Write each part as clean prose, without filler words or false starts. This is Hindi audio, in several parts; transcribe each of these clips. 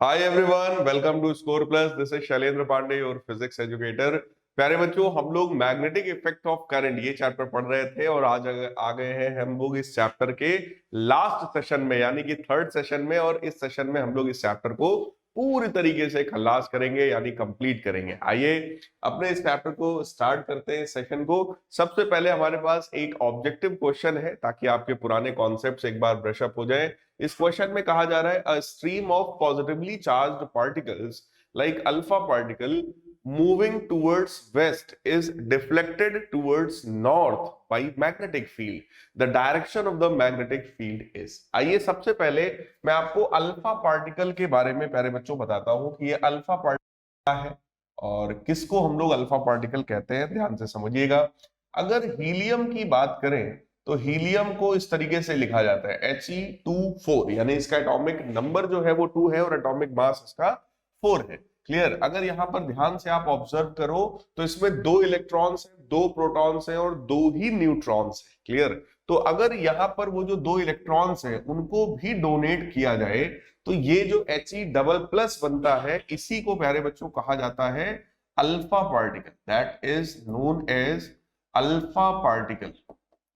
Hi everyone, welcome to score plus. This is Shailendra Pandey और फिजिक्स एजुकेटर। प्यारे बच्चों, हम लोग मैग्नेटिक इफेक्ट ऑफ करंट ये चैप्टर पढ़ रहे थे और आज आ गए हैं हम लोग इस चैप्टर के लास्ट सेशन में, यानी कि थर्ड सेशन में। और इस सेशन में हम लोग इस चैप्टर को पूरी तरीके से खल्लास करेंगे, यानी कंप्लीट करेंगे। आइए अपने इस चैप्टर को स्टार्ट करते हैं, इस सेशन को। सबसे पहले हमारे पास एक ऑब्जेक्टिव क्वेश्चन है, ताकि आपके पुराने कॉन्सेप्ट्स एक बार ब्रश अप हो जाए। इस क्वेश्चन में कहा जा रहा है, a stream of positively charged particles like alpha particle moving towards waste is deflected towards north by magnetic field. The direction of the magnetic field is. आइए सबसे पहले मैं आपको अल्फा पार्टिकल के बारे में प्यारे बच्चों बताता हूं कि ये अल्फा पार्टिकल क्या है और किसको हम लोग अल्फा पार्टिकल कहते हैं। ध्यान से समझिएगा। अगर हीलियम की बात करें तो हीलियम को इस तरीके से लिखा जाता है He24, यानी इसका एटॉमिक नंबर जो है वो 2 है और एटॉमिक मास इसका 4 है। क्लियर। अगर यहां पर ध्यान से आप ऑब्जर्व करो तो इसमें 2 इलेक्ट्रॉन्स हैं, 2 प्रोटॉन्स हैं और 2 ही न्यूट्रॉन्स हैं। क्लियर। तो अगर यहां पर वो जो 2 इलेक्ट्रॉन्स हैं उनको भी डोनेट किया जाए तो ये जो He++ बनता है, इसी को प्यारे बच्चों कहा जाता है alpha particle. That is known as alpha particle.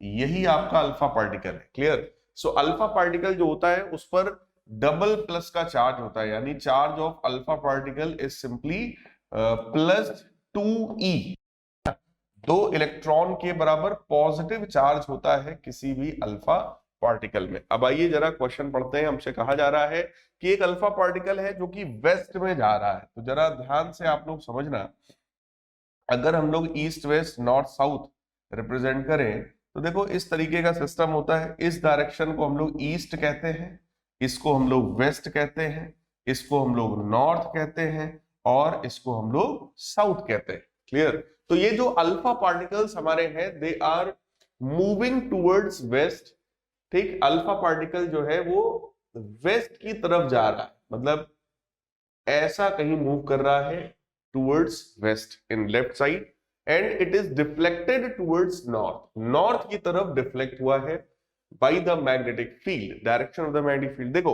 यही आपका अल्फा पार्टिकल है। क्लियर। सो अल्फा पार्टिकल जो होता है उस पर डबल प्लस का चार्ज होता है, यानी charge of alpha particle is simply +2e। 2 electron के बराबर पॉजिटिव चार्ज होता है किसी भी अल्फा पार्टिकल में। अब आइए जरा क्वेश्चन पढ़ते हैं। हमसे कहा जा रहा है कि एक अल्फा पार्टिकल है जो कि वेस्ट में जा रहा है। तो जरा ध्यान से आप लोग समझना, अगर हम लोग east west north south represent करें तो देखो इस तरीके का सिस्टम होता है। इस डायरेक्शन को हम लोग ईस्ट कहते हैं, इसको हम लोग वेस्ट कहते हैं, इसको हम लोग नॉर्थ कहते हैं और इसको हम लोग साउथ कहते हैं। क्लियर। तो ये जो अल्फा पार्टिकल्स हमारे हैं, they are moving towards west. ठीक। अल्फा पार्टिकल जो है वो वेस्ट की तरफ जा रहा है, मतलब ऐसा कहीं मूव कर रहा है towards west in left side, and it is deflected towards north. North की तरफ डिफ्लेक्ट हुआ है by the magnetic field, direction of the magnetic field. देखो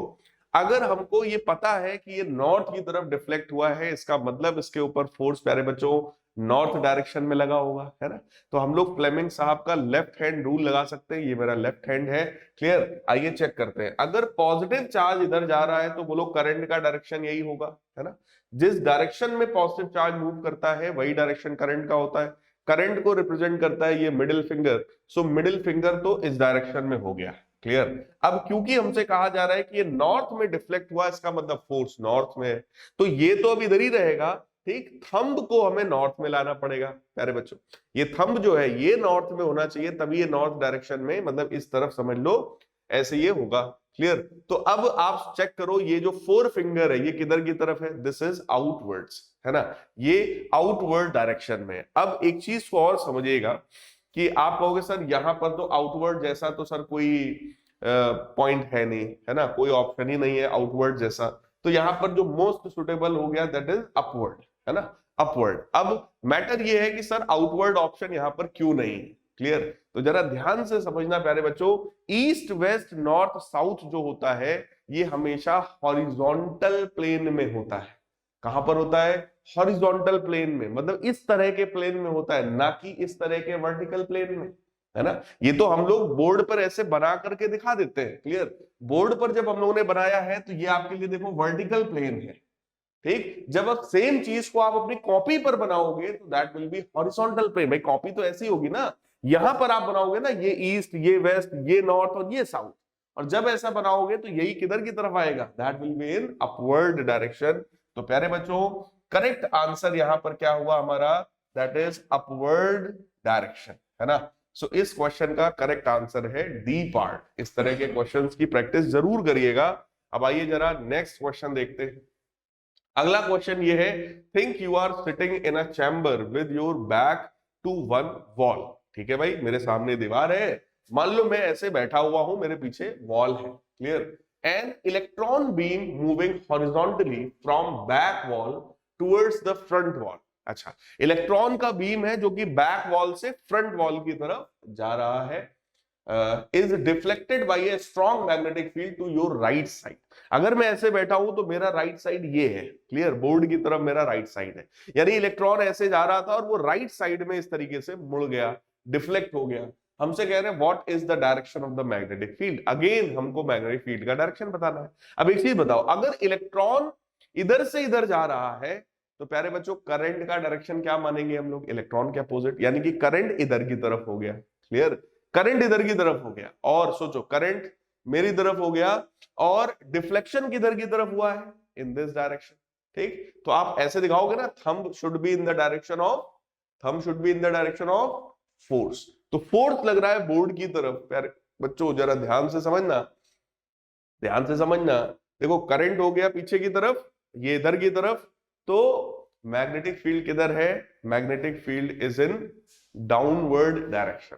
अगर हमको ये पता है कि ये नॉर्थ की तरफ डिफ्लेक्ट हुआ है, इसका मतलब इसके ऊपर फोर्स प्यारे बच्चों नॉर्थ डायरेक्शन में लगा होगा, है ना। तो हम लोग फ्लेमिंग साहब का लेफ्ट हैंड रूल लगा सकते हैं। ये मेरा लेफ्ट हैंड है। क्लियर। आइए चेक करते हैं। अगर पॉजिटिव चार्ज इधर जा रहा है तो बोलो करंट का डायरेक्शन यही होगा, है ना। जिस डायरेक्शन में पॉजिटिव चार्ज मूव करता है वही डायरेक्शन करंट का होता है। करंट को रिप्रेजेंट करता है ये middle finger. So middle finger तो इस डायरेक्शन में हो गया। क्लियर। अब क्योंकि हमसे कहा जा रहा है कि ये नॉर्थ में डिफ्लेक्ट हुआ, इसका मतलब फोर्स नॉर्थ में है, तो ये तो अब इधर ही रहेगा। ठीक। थंब को हमें नॉर्थ में लाना पड़ेगा प्यारे बच्चों। ये थंब जो है ये नॉर्थ में होना चाहिए, तभी ये नॉर्थ डायरेक्शन में, मतलब इस तरफ समझ लो, ऐसे ये होगा। क्लियर। तो अब आप चेक करो, ये जो 4 फिंगर है ये किधर की तरफ है? दिस इज आउटवर्ड्स, है ना। ये आउटवर्ड डायरेक्शन में है। अब एक चीज को और समझिएगा कि आप कहोगे सर यहां पर तो आउटवर्ड जैसा तो सर कोई पॉइंट है नहीं, है ना, कोई ऑप्शन ही नहीं है आउटवर्ड जैसा। तो यहां पर जो मोस्ट सुटेबल हो गया दैट इज अपवर्ड, है ना, अपवर्ड। अब मैटर ये है कि सर आउटवर्ड ऑप्शन यहां पर क्यों नहीं है। क्लियर। तो जरा ध्यान से समझना प्यारे बच्चों, ईस्ट वेस्ट नॉर्थ साउथ जो होता है ये हमेशा हॉरिजॉन्टल प्लेन में होता है। कहां पर होता है? हॉरिजॉन्टल प्लेन में, मतलब इस तरह के प्लेन में होता है, ना कि इस तरह के वर्टिकल प्लेन में, है ना। ये तो हम लोग बोर्ड पर ऐसे बना करके दिखा देते हैं। क्लियर। बोर्ड पर जब हम लोगों ने बनाया है तो ये आपके लिए देखो वर्टिकल प्लेन है। ठीक। जब आप सेम चीज को आप अपनी कॉपी पर बनाओगे तो that will be horizontal plane. भाई कॉपी तो ऐसी होगी ना, यहां पर आप बनाओगे ना ये ईस्ट, ये वेस्ट, ये नॉर्थ और ये साउथ, और जब ऐसा बनाओगे तो यही किधर की तरफ आएगा? That will be in upward direction. तो प्यारे बच्चों करेक्ट आंसर यहां पर क्या हुआ हमारा? दैट इज अपवर्ड डायरेक्शन, है ना। सो इस क्वेश्चन का करेक्ट आंसर है डी पार्ट। इस तरह के क्वेश्चंस की प्रैक्टिस जरूर करिएगा। अब आइए जरा नेक्स्ट क्वेश्चन देखते हैं। अगला क्वेश्चन ये है, think you are sitting in a chamber with your back to one wall. ठीक है भाई, मेरे सामने दीवार है, मान लो मैं ऐसे बैठा हुआ हूं, मेरे पीछे वॉल है। Clear. An electron beam moving horizontally from back wall towards the front wall. अच्छा, इलेक्ट्रॉन का बीम है जो कि बैक वॉल से फ्रंट वॉल की तरफ जा रहा है। Is deflected by a strong magnetic field to your right side. अगर मैं ऐसे बैठा हूं तो मेरा राइट साइड ये है, क्लियर, बोर्ड की तरफ मेरा राइट साइड है, यानी इलेक्ट्रॉन ऐसे जा रहा था और वो राइट साइड में इस तरीके से मुड़ गया, डिफ्लेक्ट हो गया। हमसे कह रहे हैं what is the direction of the magnetic field. Again हमको मैग्नेटिक फील्ड का डायरेक्शन बताना है। अब एक चीज बताओ, अगर इलेक्ट्रॉन इधर से इधर जा रहा है तो प्यारे बच्चों करंट का डायरेक्शन क्या मानेंगे हम लोग, इलेक्ट्रॉन के अपोजिट, यानी कि करंट इधर की तरफ हो गया, क्लियर, करंट इधर की तरफ हो गया। और सोचो करंट मेरी तरफ हो गया और डिफ्लेक्शन किधर की तरफ हुआ है, इन दिस डायरेक्शन, ठीक। तो आप ऐसे दिखाओगे ना, thumb should be in the direction of, thumb should be in the direction of force. तो फोर्स लग रहा है बोर्ड की तरफ। प्यारे बच्चों जरा ध्यान से समझना, ध्यान से समझना। देखो करंट हो गया पीछे की तरफ, ये इधर की तरफ, तो मैग्नेटिक फील्ड किधर है, magnetic field is in downward direction.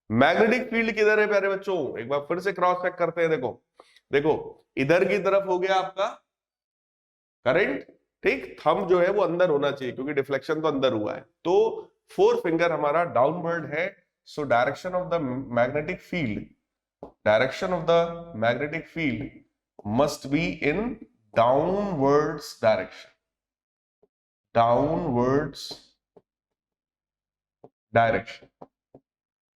Magnetic field किधर है प्यारे बच्चों, एक बार फिर से क्रॉस चेक करते हैं। देखो देखो इधर की तरफ हो गया आपका करंट, ठीक, थंब जो है वो अंदर होना चाहिए क्योंकि डिफ्लेक्शन तो अंदर हुआ है, तो फोर फिंगर हमारा डाउनवर्ड है। So direction of the magnetic field, direction of the magnetic field must be in downwards direction, downwards direction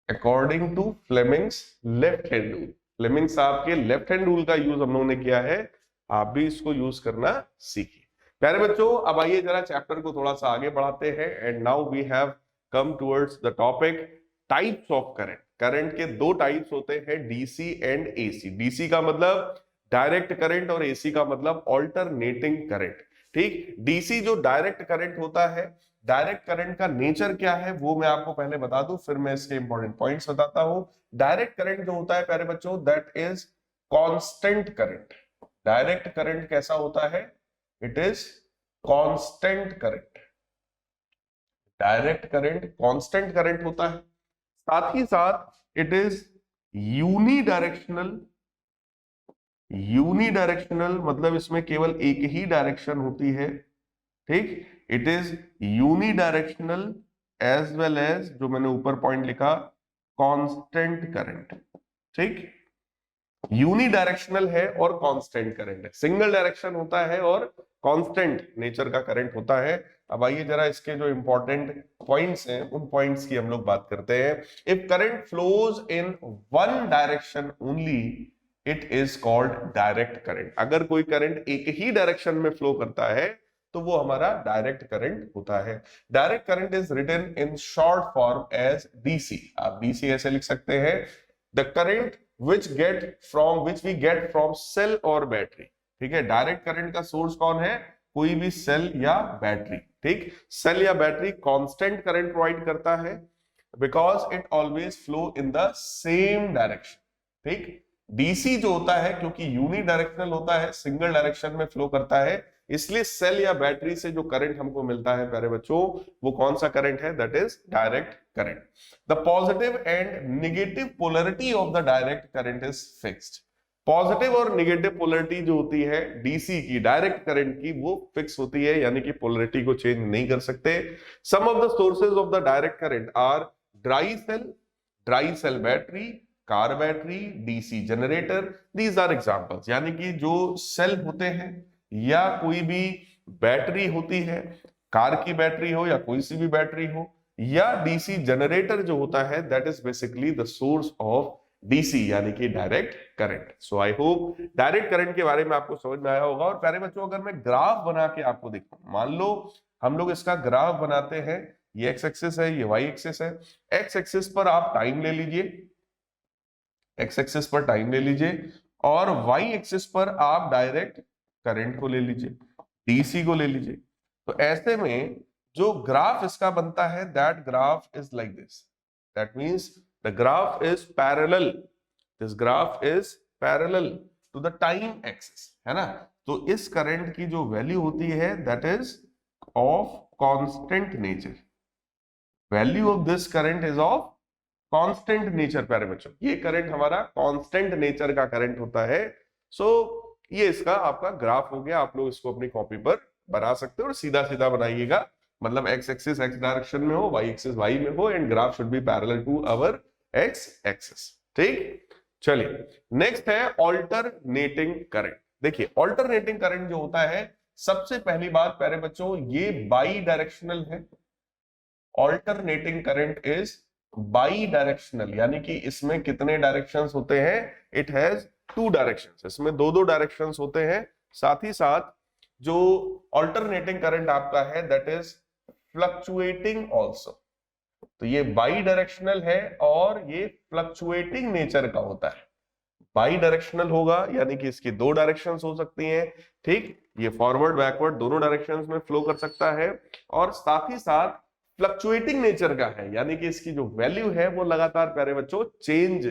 according to Fleming's left hand rule. Fleming साहब के लेफ्ट हैंड रूल का यूज हम लोगों ने किया है, आप भी इसको यूज करना सीखिए। प्यारे बच्चों अब आइए जरा चैप्टर को थोड़ा सा आगे बढ़ाते हैं। And now we have come towards the topic types of current. Current के दो टाइप्स होते हैं, डीसी एंड एसी। डीसी का मतलब डायरेक्ट करंट और एसी का मतलब ऑल्टरनेटिंग करंट, ठीक। डीसी जो डायरेक्ट करंट होता है, डायरेक्ट करंट का नेचर क्या है वो मैं आपको पहले बता दूं, फिर मैं इसके इंपॉर्टेंट पॉइंट्स बताता हूं। डायरेक्ट करंट जो होता है प्यारे बच्चों, that is constant current. Direct current कैसा होता है, it is constant current. Direct current constant current होता है, साथ ही साथ इट इज यूनिडायरेक्शनल। यूनिडायरेक्शनल मतलब इसमें केवल एक ही डायरेक्शन होती है, ठीक। It is unidirectional as well as, जो मैंने ऊपर पॉइंट लिखा, कांस्टेंट करंट, ठीक। यूनिडायरेक्शनल है और कांस्टेंट करंट है, सिंगल डायरेक्शन होता है और कांस्टेंट नेचर का करंट होता है। अब आइए जरा इसके जो इंपॉर्टेंट पॉइंट्स हैं उन पॉइंट्स की हम लोग बात करते हैं। If current flows in one direction only it is called direct current. अगर कोई करंट एक ही डायरेक्शन में फ्लो करता है तो वो हमारा डायरेक्ट करंट होता है। Direct current is written in short form as DC. आप डीसी ऐसे लिख सकते हैं, the current which we get from cell और बैटरी, ठीक है। डायरेक्ट करंट का सोर्स कौन है, कोई भी सेल या बैटरी, ठीक। सेल या बैटरी कांस्टेंट करंट प्रोवाइड करता है because it always flow in the same direction, ठीक। डीसी जो होता है क्योंकि यूनिडायरेक्शनल होता है, सिंगल डायरेक्शन में फ्लो करता है, इसलिए सेल या बैटरी से जो करंट हमको मिलता है प्यारे बच्चों वो कौन सा करंट है, that is direct current. The positive and negative polarity of the direct current is fixed. Positive और नेगेटिव पोलैरिटी जो होती है डीसी की, डायरेक्ट करंट की, वो फिक्स होती है, यानी कि पोलैरिटी को चेंज नहीं कर सकते। Some of the sources of the direct current are dry cell battery, car battery, DC generator, these are examples. यानी कि जो सेल होते हैं या कोई भी बैटरी होती है, कार की बैटरी हो या कोई सी भी बैटरी हो, या डीसी जनरेटर जो होता है, that is basically the source of DC यानी कि direct current. So I hope direct current के बारे में आपको समझ में आया होगा। और प्यारे बच्चों अगर मैं ग्राफ बना के आपको दिखाऊं, मान लो हम लोग इसका ग्राफ बनाते हैं, ये एक्स एक्सिस है, ये वाई एक्सिस है। एक्स एक्सिस पर आप टाइम ले लीजिए, एक्स एक्सिस पर टाइम ले लीजिए, और वाई एक्सिस पर आप डायरेक्ट करंट को ले लीजिए, डीसी को ले लीजिए। तो ऐसे में जो ग्राफ इसका बनता है, that graph is like this, that means the graph is parallel, this graph is parallel to the time axis, है ना। तो इस करंट की जो वैल्यू होती है that is of constant nature, value of this current is of constant nature. प्यारे बच्चों ये करंट हमारा कांस्टेंट नेचर का करंट होता है। सो ये इसका आपका ग्राफ हो गया। आप लोग इसको अपनी कॉपी पर बना सकते हो और सीधा सीधा बनाइएगा, मतलब एक्स एक्सिस एक्स डायरेक्शन में हो, वाई एक्सिस वाई में हो, and graph should be parallel to our X axis. ठीक, चलिए नेक्स्ट है ऑल्टरनेटिंग करंट। देखिए ऑल्टरनेटिंग करंट जो होता है, सबसे पहली बात प्यारे बच्चों, ये बाई डायरेक्शनल है। Alternating current is bidirectional, यानी कि इसमें कितने डायरेक्शंस होते हैं? इट हैज टू डायरेक्शंस, इसमें दो दो डायरेक्शंस होते हैं। साथ ही साथ जो ऑल्टरनेटिंग करंट आपका है दैट इज फ्लक्चुएटिंग ऑल्सो। तो ये बाई डायरेक्शनल है और ये फ्लक्चुएटिंग नेचर का होता है। बाई डायरेक्शनल होगा यानी कि इसकी दो डायरेक्शंस हो सकती हैं, ठीक, ये फॉरवर्ड बैकवर्ड दोनों डायरेक्शंस में फ्लो कर सकता है। और साथ ही साथ फ्लक्चुएटिंग नेचर का है, यानी कि इसकी जो वैल्यू है वो लगातार प्यारे बच्चों चेंज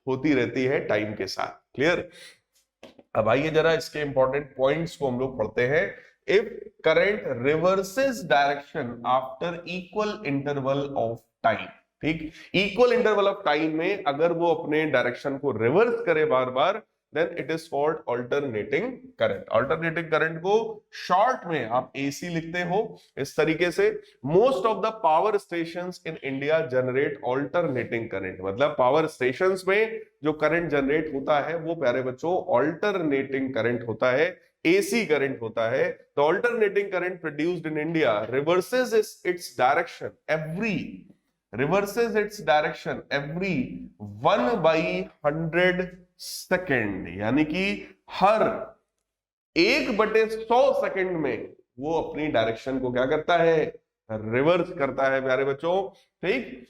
होती रहती है टाइम के साथ। क्लियर? अब आइए जरा इसके इंपॉर्टेंट पॉइंट्स को हम लोग पढ़ते हैं। If current reverses direction after equal interval of time, ठीक, इक्वल इंटरवल ऑफ टाइम में अगर वो अपने डायरेक्शन को रिवर्स करे बार बार, then it is called alternating current. Alternating current को शॉर्ट में आप एसी लिखते हो इस तरीके से। Most of the power stations in India generate alternating current, मतलब पावर स्टेशंस में जो करंट जनरेट होता है वो प्यारे बच्चों ऑल्टरनेटिंग करंट होता है, एसी करंट होता है। The alternating current produced in India reverses its direction every 1/100 second, यानी कि हर 1/100 सेकेंड में वो अपनी डायरेक्शन को क्या करता है? रिवर्स करता है प्यारे बच्चों, ठीक,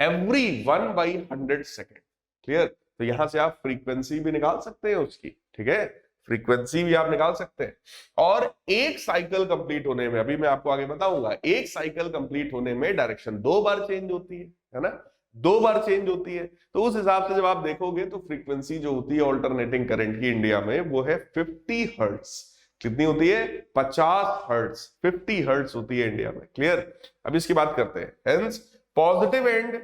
एवरी 1/100 सेकेंड। क्लियर? तो यहां से आप फ्रीक्वेंसी भी निकाल सकते हैं उसकी, ठीक है, फ्रीक्वेंसी भी आप निकाल सकते हैं। और एक साइकिल कंप्लीट होने में, अभी मैं आपको आगे बताऊंगा, एक साइकिल कंप्लीट होने में डायरेक्शन 2 बार चेंज होती है ना, 2 बार चेंज होती है। तो उस हिसाब से जब आप देखोगे तो फ्रीक्वेंसी जो होती है ऑल्टरनेटिंग करंट की इंडिया में वो है 50 हर्ट्ज। कितनी होती है? 50 हर्ट्ज, 50 हर्ट्ज होती है इंडिया में। क्लियर? अब इसकी बात करते हैं। Hence positive and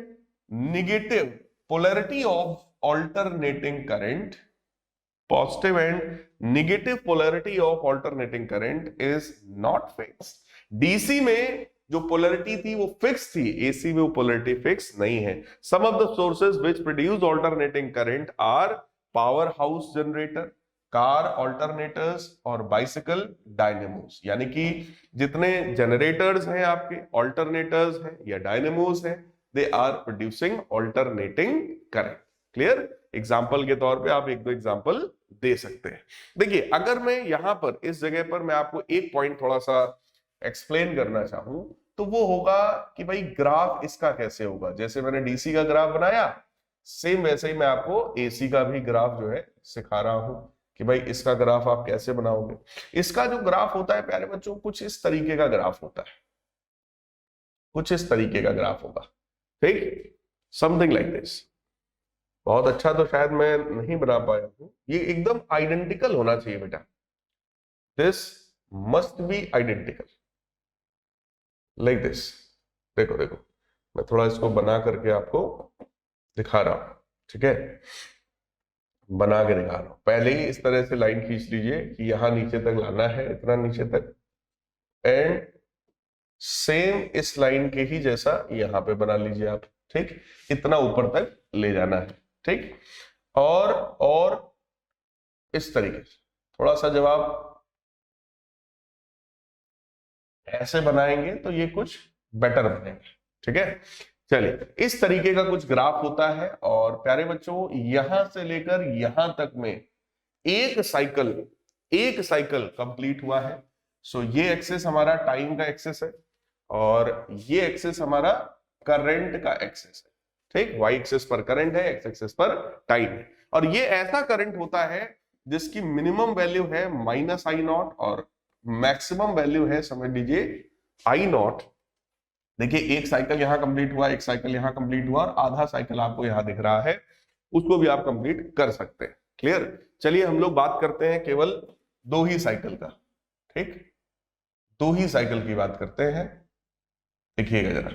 negative polarity of alternating current, positive and negative polarity of alternating current is not fixed। DC में जो पोलैरिटी थी वो फिक्स थी, एसी में वो पोलैरिटी फिक्स नहीं है। Some of the sources which produce alternating current are power house generator, car alternators और बाइसिकल डायनेमोस, यानी कि जितने जनरेटर्स हैं आपके, ऑल्टरनेटर्स हैं या डायनेमोस हैं, they are producing alternating current. Clear? Example के तौर पे आप एक दो एग्जाम्पल दे सकते हैं। देखिए अगर मैं यहां पर इस जगह पर मैं आपको एक पॉइंट थोड़ा सा एक्सप्लेन करना चाहूं तो वो होगा कि भाई ग्राफ इसका कैसे होगा। जैसे मैंने डीसी का ग्राफ बनाया, सेम वैसे ही मैं आपको एसी का भी ग्राफ जो है सिखा रहा हूं कि भाई इसका ग्राफ आप कैसे बनाओगे। इसका जो ग्राफ होता है प्यारे बच्चों कुछ इस तरीके का ग्राफ होता है, कुछ इस तरीके का ग्राफ होगा, ठीक, समथिंग लाइक दिस। बहुत अच्छा तो शायद मैं नहीं बना पाया हूं, ये एकदम आइडेंटिकल होना चाहिए बेटा, this must be identical like this. देखो देखो मैं थोड़ा इसको बना करके आपको दिखा रहा हूं, ठीक है, बना के दिखा रहा हूं। पहले ही इस तरह से लाइन खींच लीजिए कि यहां नीचे तक लाना है, इतना नीचे तक, एंड सेम इस लाइन के ही जैसा यहां पे बना लीजिए आप, ठीक, इतना ऊपर तक ले जाना है, ठीक। और इस तरीके से थोड़ा सा जब आप ऐसे बनाएंगे तो ये कुछ बेटर बनेगा, ठीक है। चलिए इस तरीके का कुछ ग्राफ होता है और प्यारे बच्चों यहां से लेकर यहां तक में एक साइकिल कंप्लीट हुआ है। सो ये एक्सेस हमारा टाइम का एक्सेस है और ये एक्सेस हमारा करंट का एक्सेस है, ठीक। वाई एक्सेस पर करंट है, एक्स एक्सेस पर टाइम है। और ये ऐसा करंट होता है जिसकी मिनिमम वैल्यू है -I0 और मैक्सिमम वैल्यू है, समझ लीजिए, I0। देखिए एक साइकिल यहां कंप्लीट हुआ, एक साइकिल यहां कंप्लीट हुआ और आधा साइकिल आपको यहां दिख रहा है, उसको भी आप कंप्लीट कर सकते हैं। क्लियर? चलिए हम लोग बात करते हैं केवल 2 ही साइकिल का, ठीक, 2 ही साइकिल की बात करते हैं। देखिएगा जरा,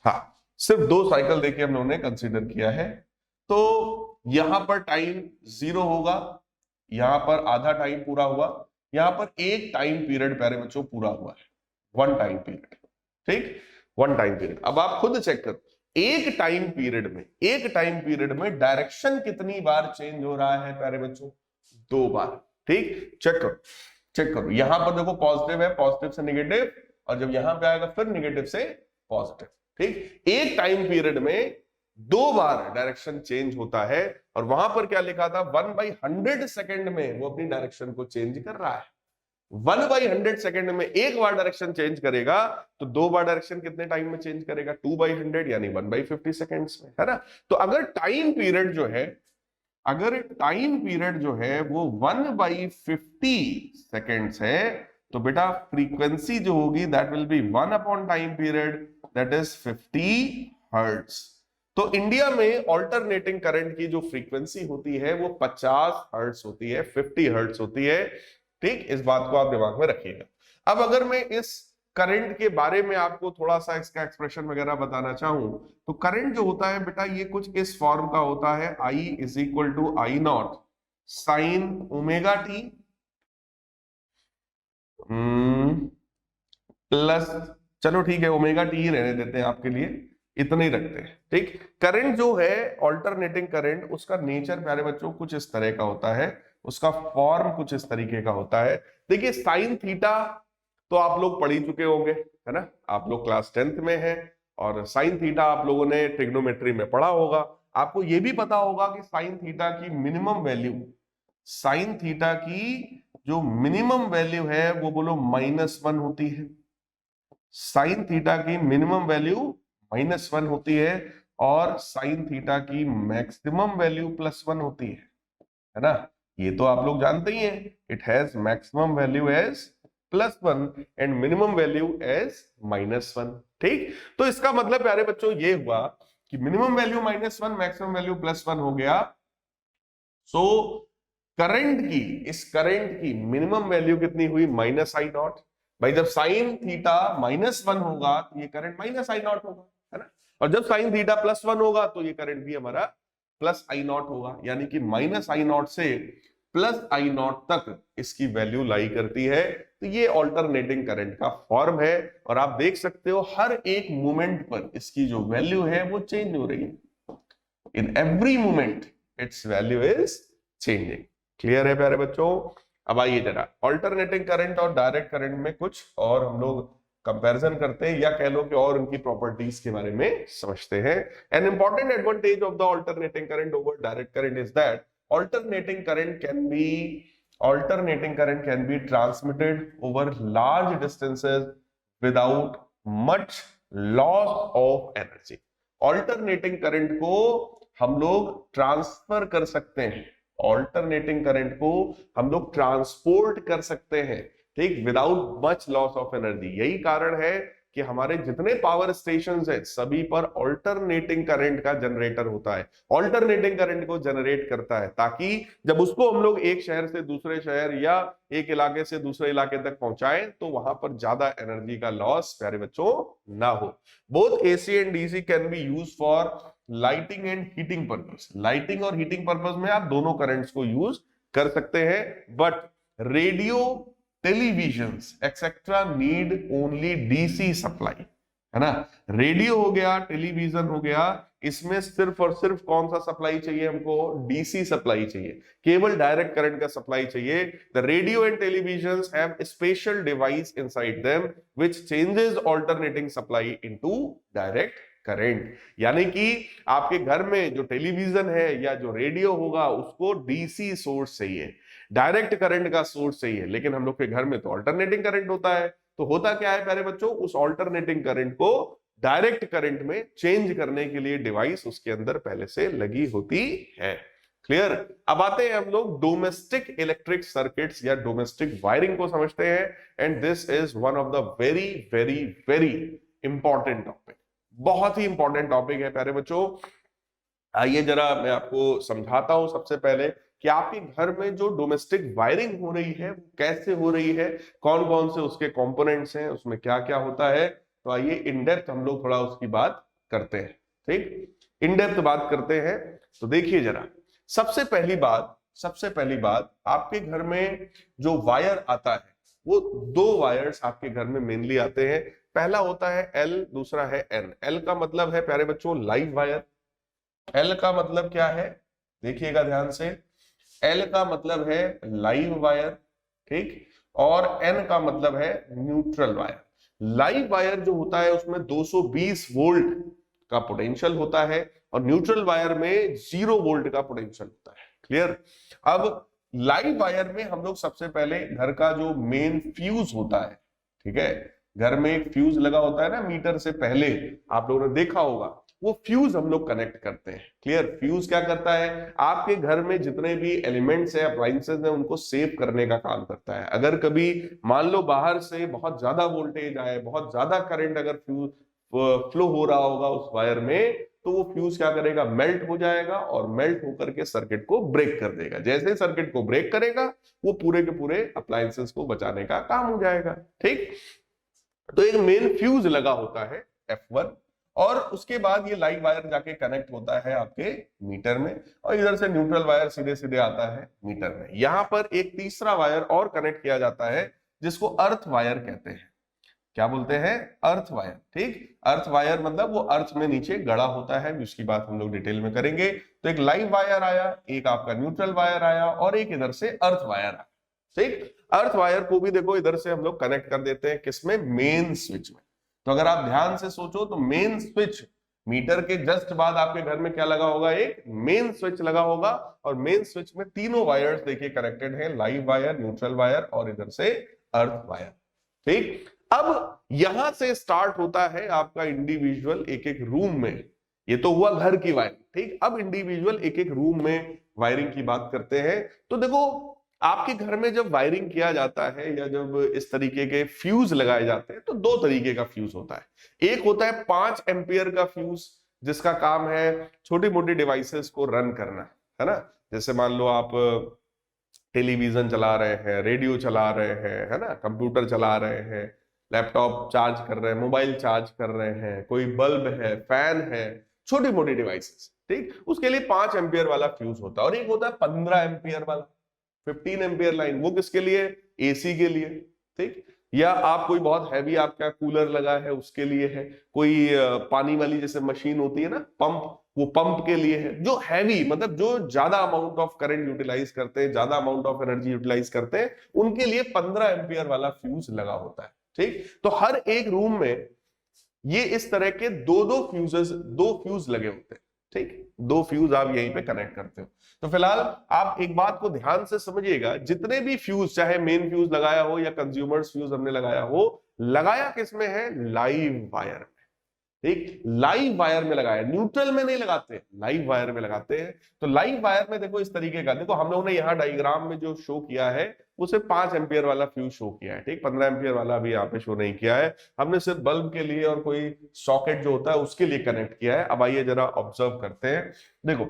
हाँ सिर्फ 2 साइकिल देखिए हम लोगों ने कंसीडर किया है। तो यहां पर टाइम 0 होगा, यहां पर आधा टाइम पूरा हुआ, यहां पर एक टाइम पीरियड प्यारे बच्चों पूरा हुआ है, 1 टाइम पीरियड, ठीक, 1 टाइम पीरियड। अब आप खुद चेक करो, एक टाइम पीरियड में डायरेक्शन कितनी बार चेंज हो रहा है प्यारे बच्चों? 2 बार। ठीक, चेक करो यहां पर देखो पॉजिटिव है, पॉजिटिव से नेगेटिव, और जब यहां पे आएगा फिर नेगेटिव से पॉजिटिव। ठीक, एक टाइम पीरियड में 2 बार डायरेक्शन चेंज होता है, और वहां पर क्या लिखा था, 1/100 सेकेंड में वो अपनी डायरेक्शन को चेंज कर रहा है। 1/100 सेकेंड में एक बार डायरेक्शन चेंज करेगा, तो 2 बार डायरेक्शन कितने टाइम में चेंज करेगा? 2/100 यानी 1/50 सेकेंड्स में, है ना। तो अगर टाइम पीरियड जो है वो 1/50 सेकेंड्स है, तो बेटा फ्रीक्वेंसी जो होगी that will B 1 upon time period, that is 50 hertz. तो इंडिया में ऑल्टरनेटिंग करंट की जो फ्रीक्वेंसी होती है वो 50 हर्ट्ज होती है, 50 हर्ट्ज होती है। ठीक, इस बात को आप दिमाग में रखिएगा। अब अगर मैं इस करंट के बारे में आपको थोड़ा सा इसका एक्सप्रेशन वगैरह बताना चाहूं, तो करंट जो होता है बेटा ये कुछ इस फॉर्म का होता है, I is equal to I naught sine omega T plus, चलो ठीक है ओमेगा टी ही रहने देते हैं आपके लिए, इतना ही रखते हैं। ठीक, करंट जो है ऑल्टरनेटिंग करंट, उसका नेचर प्यारे बच्चों कुछ इस तरह का होता है, उसका फॉर्म कुछ इस तरीके का होता है। देखिए साइन थीटा तो आप लोग पढ़ ही चुके होंगे, है ना, आप लोग क्लास 10th में हैं, और साइन थीटा आप लोगों ने ट्रिग्नोमेट्री में पढ़ा होगा। आपको यह भी पता होगा कि साइन थीटा की मिनिमम वैल्यू है वो बोलो -1 होती है। साइन थीटा की मिनिमम वैल्यू -1 होती है, और साइन थीटा की मैक्सिमम वैल्यू +1 होती है ना। ये तो आप लोग जानते ही हैं, it has maximum value as +1 and minimum value as -1। ठीक, तो इसका मतलब प्यारे बच्चों ये हुआ कि मिनिमम वैल्यू -1, मैक्सिमम वैल्यू +1 हो गया। सो इस करंट की मिनिमम वैल्यू कितनी हुई? -I0। भाई जब साइन थीटा -1 होगा तो ये करंट -I0 होगा, है ना, और जब साइन थीटा +1 होगा तो ये करंट भी हमारा +I0 होगा, यानी कि -I0 से +I0 तक इसकी वैल्यू लाई करती है। तो ये ऑल्टरनेटिंग करंट का फॉर्म है, और आप देख सकते हो हर एक मोमेंट पर इसकी जो वैल्यू है वो चेंज हो रही है। In every moment it's value is changing. Clear है प्यारे बच्चों? अब आइए जरा ऑल्टरनेटिंग करंट और डायरेक्ट करंट में कुछ और हम लोग कंपैरिजन करते हैं, या कह लो कि और उनकी प्रॉपर्टीज के बारे में समझते हैं। An important advantage of the alternating current over direct current is that alternating current can be transmitted over large distances without much loss of energy। alternating current को हम लोग ट्रांसफर कर सकते हैं, ऑल्टरनेटिंग करंट को हम लोग ट्रांसपोर्ट कर सकते हैं, ठीक, without much loss of energy. यही कारण है कि हमारे जितने पावर स्टेशंस हैं सभी पर ऑल्टरनेटिंग करंट का जनरेटर होता है, ऑल्टरनेटिंग करंट को जनरेट करता है, ताकि जब उसको हम लोग एक शहर से दूसरे शहर या एक इलाके से दूसरे इलाके तक पहुंचाएं तो वहां पर ज्यादा एनर्जी का लॉस प्यारे बच्चों ना हो। Both AC and DC can be use for lighting and heating purpose. Lighting और हीटिंग पर्पस में आप दोनों करंट्स को यूज कर सकते हैं, but radio, televisions etcetera need only DC supply, है ना। रेडियो हो गया, टेलीविजन हो गया, इसमें सिर्फ और सिर्फ कौन सा सप्लाई चाहिए हमको? डीसी सप्लाई चाहिए, केवल डायरेक्ट करंट का सप्लाई चाहिए। The radio and televisions have special device inside them which changes alternating supply into direct current. यानी कि आपके घर में जो टेलीविजन है या जो रेडियो होगा उसको डीसी सोर्स चाहिए, डायरेक्ट करंट का सोर्स चाहिए, लेकिन हम लोग के घर में तो अल्टरनेटिंग करंट होता है। तो होता क्या है प्यारे बच्चों, उस अल्टरनेटिंग करंट को डायरेक्ट करंट में चेंज करने के लिए डिवाइस उसके अंदर पहले से लगी होती है। क्लियर? अब आते हैं हम लोग डोमेस्टिक इलेक्ट्रिक सर्किट्स या डोमेस्टिक वायरिंग को समझते हैं, and this is one of the very very very important topic. बहुत ही इंपॉर्टेंट टॉपिक है प्यारे बच्चों। आइए जरा मैं आपको समझाता हूं सबसे पहले कि आपके घर में जो डोमेस्टिक वायरिंग हो रही है वो कैसे हो रही है, कौन कौन से उसके कंपोनेंट्स हैं, उसमें क्या क्या होता है। तो आइए इन डेप्थ हम लोग थोड़ा उसकी बात करते हैं। ठीक, इन डेप्थ बात करते हैं। तो देखिए जरा, सबसे पहली बात आपके घर में जो वायर आता है वो 2 वायर्स आपके घर में मेनली आते हैं। पहला होता है L, दूसरा है N। L का मतलब है प्यारे बच्चों लाइव वायर। L का मतलब क्या है, देखिएगा ध्यान से, L का मतलब है लाइव वायर, ठीक, और N का मतलब है न्यूट्रल वायर। लाइव वायर जो होता है उसमें 220 वोल्ट का पोटेंशियल होता है और न्यूट्रल वायर में 0 वोल्ट का पोटेंशियल होता है। क्लियर। अब लाइव वायर में हम लोग सबसे पहले घर का जो मेन फ्यूज होता है, ठीक है, घर में एक फ्यूज लगा होता है ना मीटर से पहले, आप लोगों ने देखा होगा, वो फ्यूज हम लोग कनेक्ट करते हैं। क्लियर। फ्यूज क्या करता है, आपके घर में जितने भी एलिमेंट्स है, अप्लायंसेस है, उनको सेव करने का काम करता है। अगर कभी मान लो बाहर से बहुत ज्यादा वोल्टेज आए, बहुत ज्यादा करंट अगर फ्यूज फ्लो हो रहा होगा उस वायर में, तो वो फ्यूज क्या करेगा, मेल्ट हो जाएगा और मेल्ट होकर के सर्किट को ब्रेक कर देगा। जैसे ही सर्किट को ब्रेक करेगा वो पूरे के पूरे अप्लायंसेस को बचाने का काम हो जाएगा। ठीक। तो एक मेन फ्यूज लगा होता है F1 और उसके बाद ये लाइव वायर जाके कनेक्ट होता है आपके मीटर में और इधर से न्यूट्रल वायर सीधे सीधे आता है मीटर में। यहां पर एक तीसरा वायर और कनेक्ट किया जाता है जिसको अर्थ वायर कहते हैं। क्या बोलते हैं, अर्थ वायर। ठीक। अर्थ वायर मतलब वो अर्थ में नीचे गड़ा होता है, उसकी बात हम लोग डिटेल में करेंगे। तो एक लाइव वायर आया, एक आपका न्यूट्रल वायर आया और एक इधर से अर्थ वायर आया। ठीक। अर्थ वायर को भी देखो इधर से हम लोग कनेक्ट कर देते हैं किसमें, मेन स्विच में। तो अगर आप ध्यान से सोचो तो मेन स्विच मीटर के जस्ट बाद आपके घर में क्या लगा होगा, एक मेन स्विच लगा होगा और मेन स्विच में तीनों वायर्स देखिए कनेक्टेड है, लाइव वायर, न्यूट्रल वायर और इधर से अर्थ वायर। ठीक। अब यहां से स्टार्ट होता है आपका इंडिविजुअल एक एक रूम में, ये तो हुआ घर की वायरिंग। ठीक। अब इंडिविजुअल एक एक रूम में वायरिंग की बात करते हैं। तो देखो आपके घर में जब वायरिंग किया जाता है या जब इस तरीके के फ्यूज लगाए जाते हैं तो दो तरीके का फ्यूज होता है। एक होता है 5 एम्पियर का फ्यूज जिसका काम है छोटी मोटी डिवाइसेस को रन करना, है ना। जैसे मान लो आप टेलीविजन चला रहे हैं, रेडियो चला रहे हैं, है ना, कंप्यूटर चला रहे हैं, लैपटॉप चार्ज कर रहे हैं, मोबाइल चार्ज कर रहे हैं, कोई बल्ब है, फैन है, छोटी मोटी डिवाइसेस। ठीक। उसके लिए 5 एम्पियर वाला फ्यूज होता है और एक होता है 15 एम्पियर वाला, 15 एम्पियर लाइन। वो किसके लिए, एसी के लिए। ठीक। या आप कोई बहुत हैवी आपका कूलर लगा है उसके लिए है, कोई पानी वाली जैसे मशीन होती है ना पंप, वो पंप के लिए है। जो हैवी मतलब जो ज्यादा अमाउंट ऑफ करंट यूटिलाइज करते हैं, ज्यादा अमाउंट ऑफ एनर्जी यूटिलाइज करते हैं, उनके लिए 15 एम्पियर वाला फ्यूज लगा होता है। ठीक। तो हर एक रूम में ये इस तरह के दो फ्यूज लगे होते हैं। ठीक। 2 फ्यूज आप यहीं पे कनेक्ट करते हो। तो फिलहाल आप एक बात को ध्यान से समझिएगा, जितने भी फ्यूज, चाहे मेन फ्यूज लगाया हो या कंज्यूमर्स फ्यूज हमने लगाया हो, लगाया किसमें है, लाइव वायर में। ठीक। लाइव वायर में लगाया, न्यूट्रल में नहीं लगाते, लाइव वायर में लगाते हैं। तो लाइव वायर में देखो इस तरीके का, देखो हम लोगों ने यहाँ डायग्राम में जो शो किया है वो सिर्फ 5 एम्पियर वाला फ्यूज शो किया है। ठीक। 15 एम्पियर वाला अभी यहाँ पे शो नहीं किया है, हमने सिर्फ बल्ब के लिए और कोई सॉकेट जो होता है उसके लिए कनेक्ट किया है। अब आइए जरा ऑब्जर्व करते हैं। देखो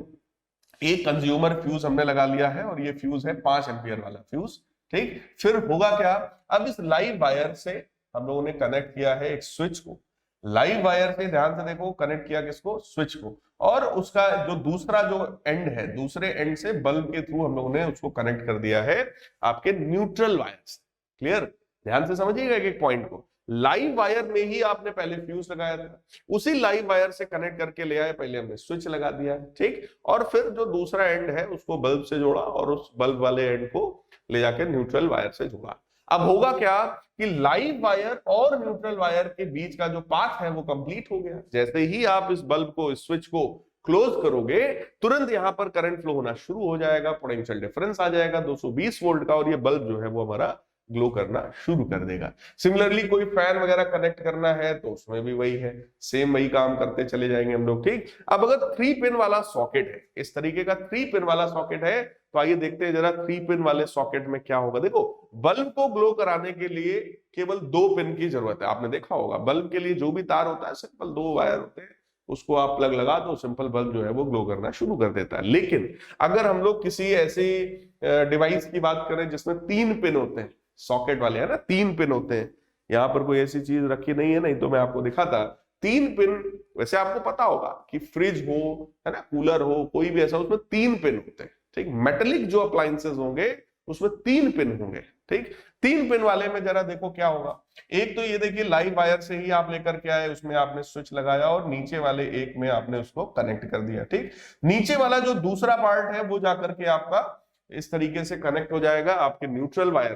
एक कंज्यूमर फ्यूज हमने लगा लिया है और ये फ्यूज है 5 एम्पियर वाला फ्यूज। ठीक। फिर होगा क्या, अब इस लाइव वायर से हम लोगों ने कनेक्ट किया है एक स्विच को। लाइव वायर से ध्यान से देखो कनेक्ट किया किसको, स्विच को, और उसका जो दूसरा जो एंड है, दूसरे एंड से बल्ब के थ्रू हम लोगों ने उसको कनेक्ट कर दिया है आपके न्यूट्रल वायर से। क्लियर। ध्यान से समझिएगा एक एक पॉइंट को। लाइव वायर में ही आपने पहले फ्यूज लगाया था, उसी लाइव वायर से कनेक्ट करके ले आए, पहले हमने स्विच लगा दिया। ठीक। और फिर जो दूसरा एंड है उसको बल्ब से जोड़ा और उस बल्ब वाले एंड को ले जाकर न्यूट्रल वायर से जोड़ा। अब होगा क्या कि लाइव वायर और न्यूट्रल वायर के बीच का जो पाथ है वो कंप्लीट हो गया। जैसे ही आप इस बल्ब को, इस स्विच को क्लोज करोगे, तुरंत यहां पर करंट फ्लो होना शुरू हो जाएगा, पोटेंशियल डिफरेंस आ जाएगा 220 वोल्ट का और ये बल्ब जो है वो हमारा ग्लो करना शुरू कर देगा। सिमिलरली कोई फैन वगैरह कनेक्ट करना है तो उसमें भी वही है, सेम वही काम करते चले जाएंगे हम लोग। ठीक। अब अगर 3 पिन वाला सॉकेट है, इस तरीके का 3 पिन वाला सॉकेट है, तो आइए देखते हैं जरा 3 पिन वाले सॉकेट में क्या होगा। देखो बल्ब को ग्लो कराने के लिए केवल 2 पिन की जरूरत है। आपने देखा होगा बल्ब के लिए जो भी तार होता है सिंपल 2 वायर होते हैं, उसको आप प्लग लगा दो, सिंपल बल्ब जो है वो ग्लो करना शुरू कर देता है। लेकिन अगर हम लोग किसी ऐसी डिवाइस की बात करें जिसमें 3 पिन होते हैं, सॉकेट वाले है ना, 3 पिन होते हैं, यहां पर कोई ऐसी चीज रखी नहीं है, नहीं तो मैं आपको दिखाता। 3 पिन, वैसे आपको पता होगा कि फ्रिज हो, है ना, कूलर हो, कोई भी ऐसा, उसमें 3 पिन होते हैं। ठीक। मेटेलिक जो अप्लायंसेस होंगे उसमें 3 पिन होंगे। ठीक। 3 पिन वाले में जरा देखो क्या होगा। एक तो ये देखिए लाइव वायर से ही आप लेकर के आए, उसमें आपने स्विच लगाया और नीचे वाले एक में आपने उसको कनेक्ट कर दिया। ठीक, नीचे वाला जो दूसरा पार्ट है वो जाकर के आपका इस तरीके से कनेक्ट हो जाएगा आपके न्यूट्रल वायर।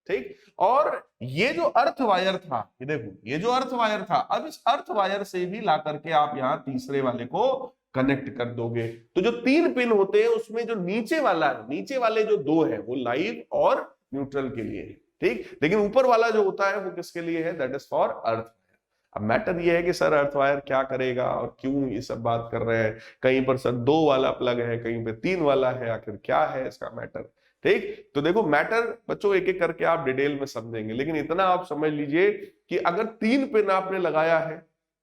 ठीक, और ये जो अर्थ वायर था, ये देखो ये जो अर्थ वायर था, अब इस अर्थ वायर से भी ला करके आप यहाँ तीसरे वाले को कनेक्ट कर दोगे। तो जो 3 पिन होते हैं उसमें जो नीचे वाला है, नीचे वाले जो 2 है वो लाइव और न्यूट्रल के लिए है। ठीक, लेकिन ऊपर वाला जो होता है वो किसके लिए है, दैट इज फॉर अर्थ। अब मैटर ये है कि सर अर्थ वायर क्या करेगा और क्यों ये सब बात कर रहे हैं, कहीं पर सर 2 वाला प्लग है, कहीं पे 3 वाला है, आखिर क्या है इसका मैटर। ठीक, तो देखो मैटर बच्चों एक एक करके आप डिटेल में समझेंगे, लेकिन इतना आप समझ लीजिए कि अगर 3 पिन आपने लगाया है,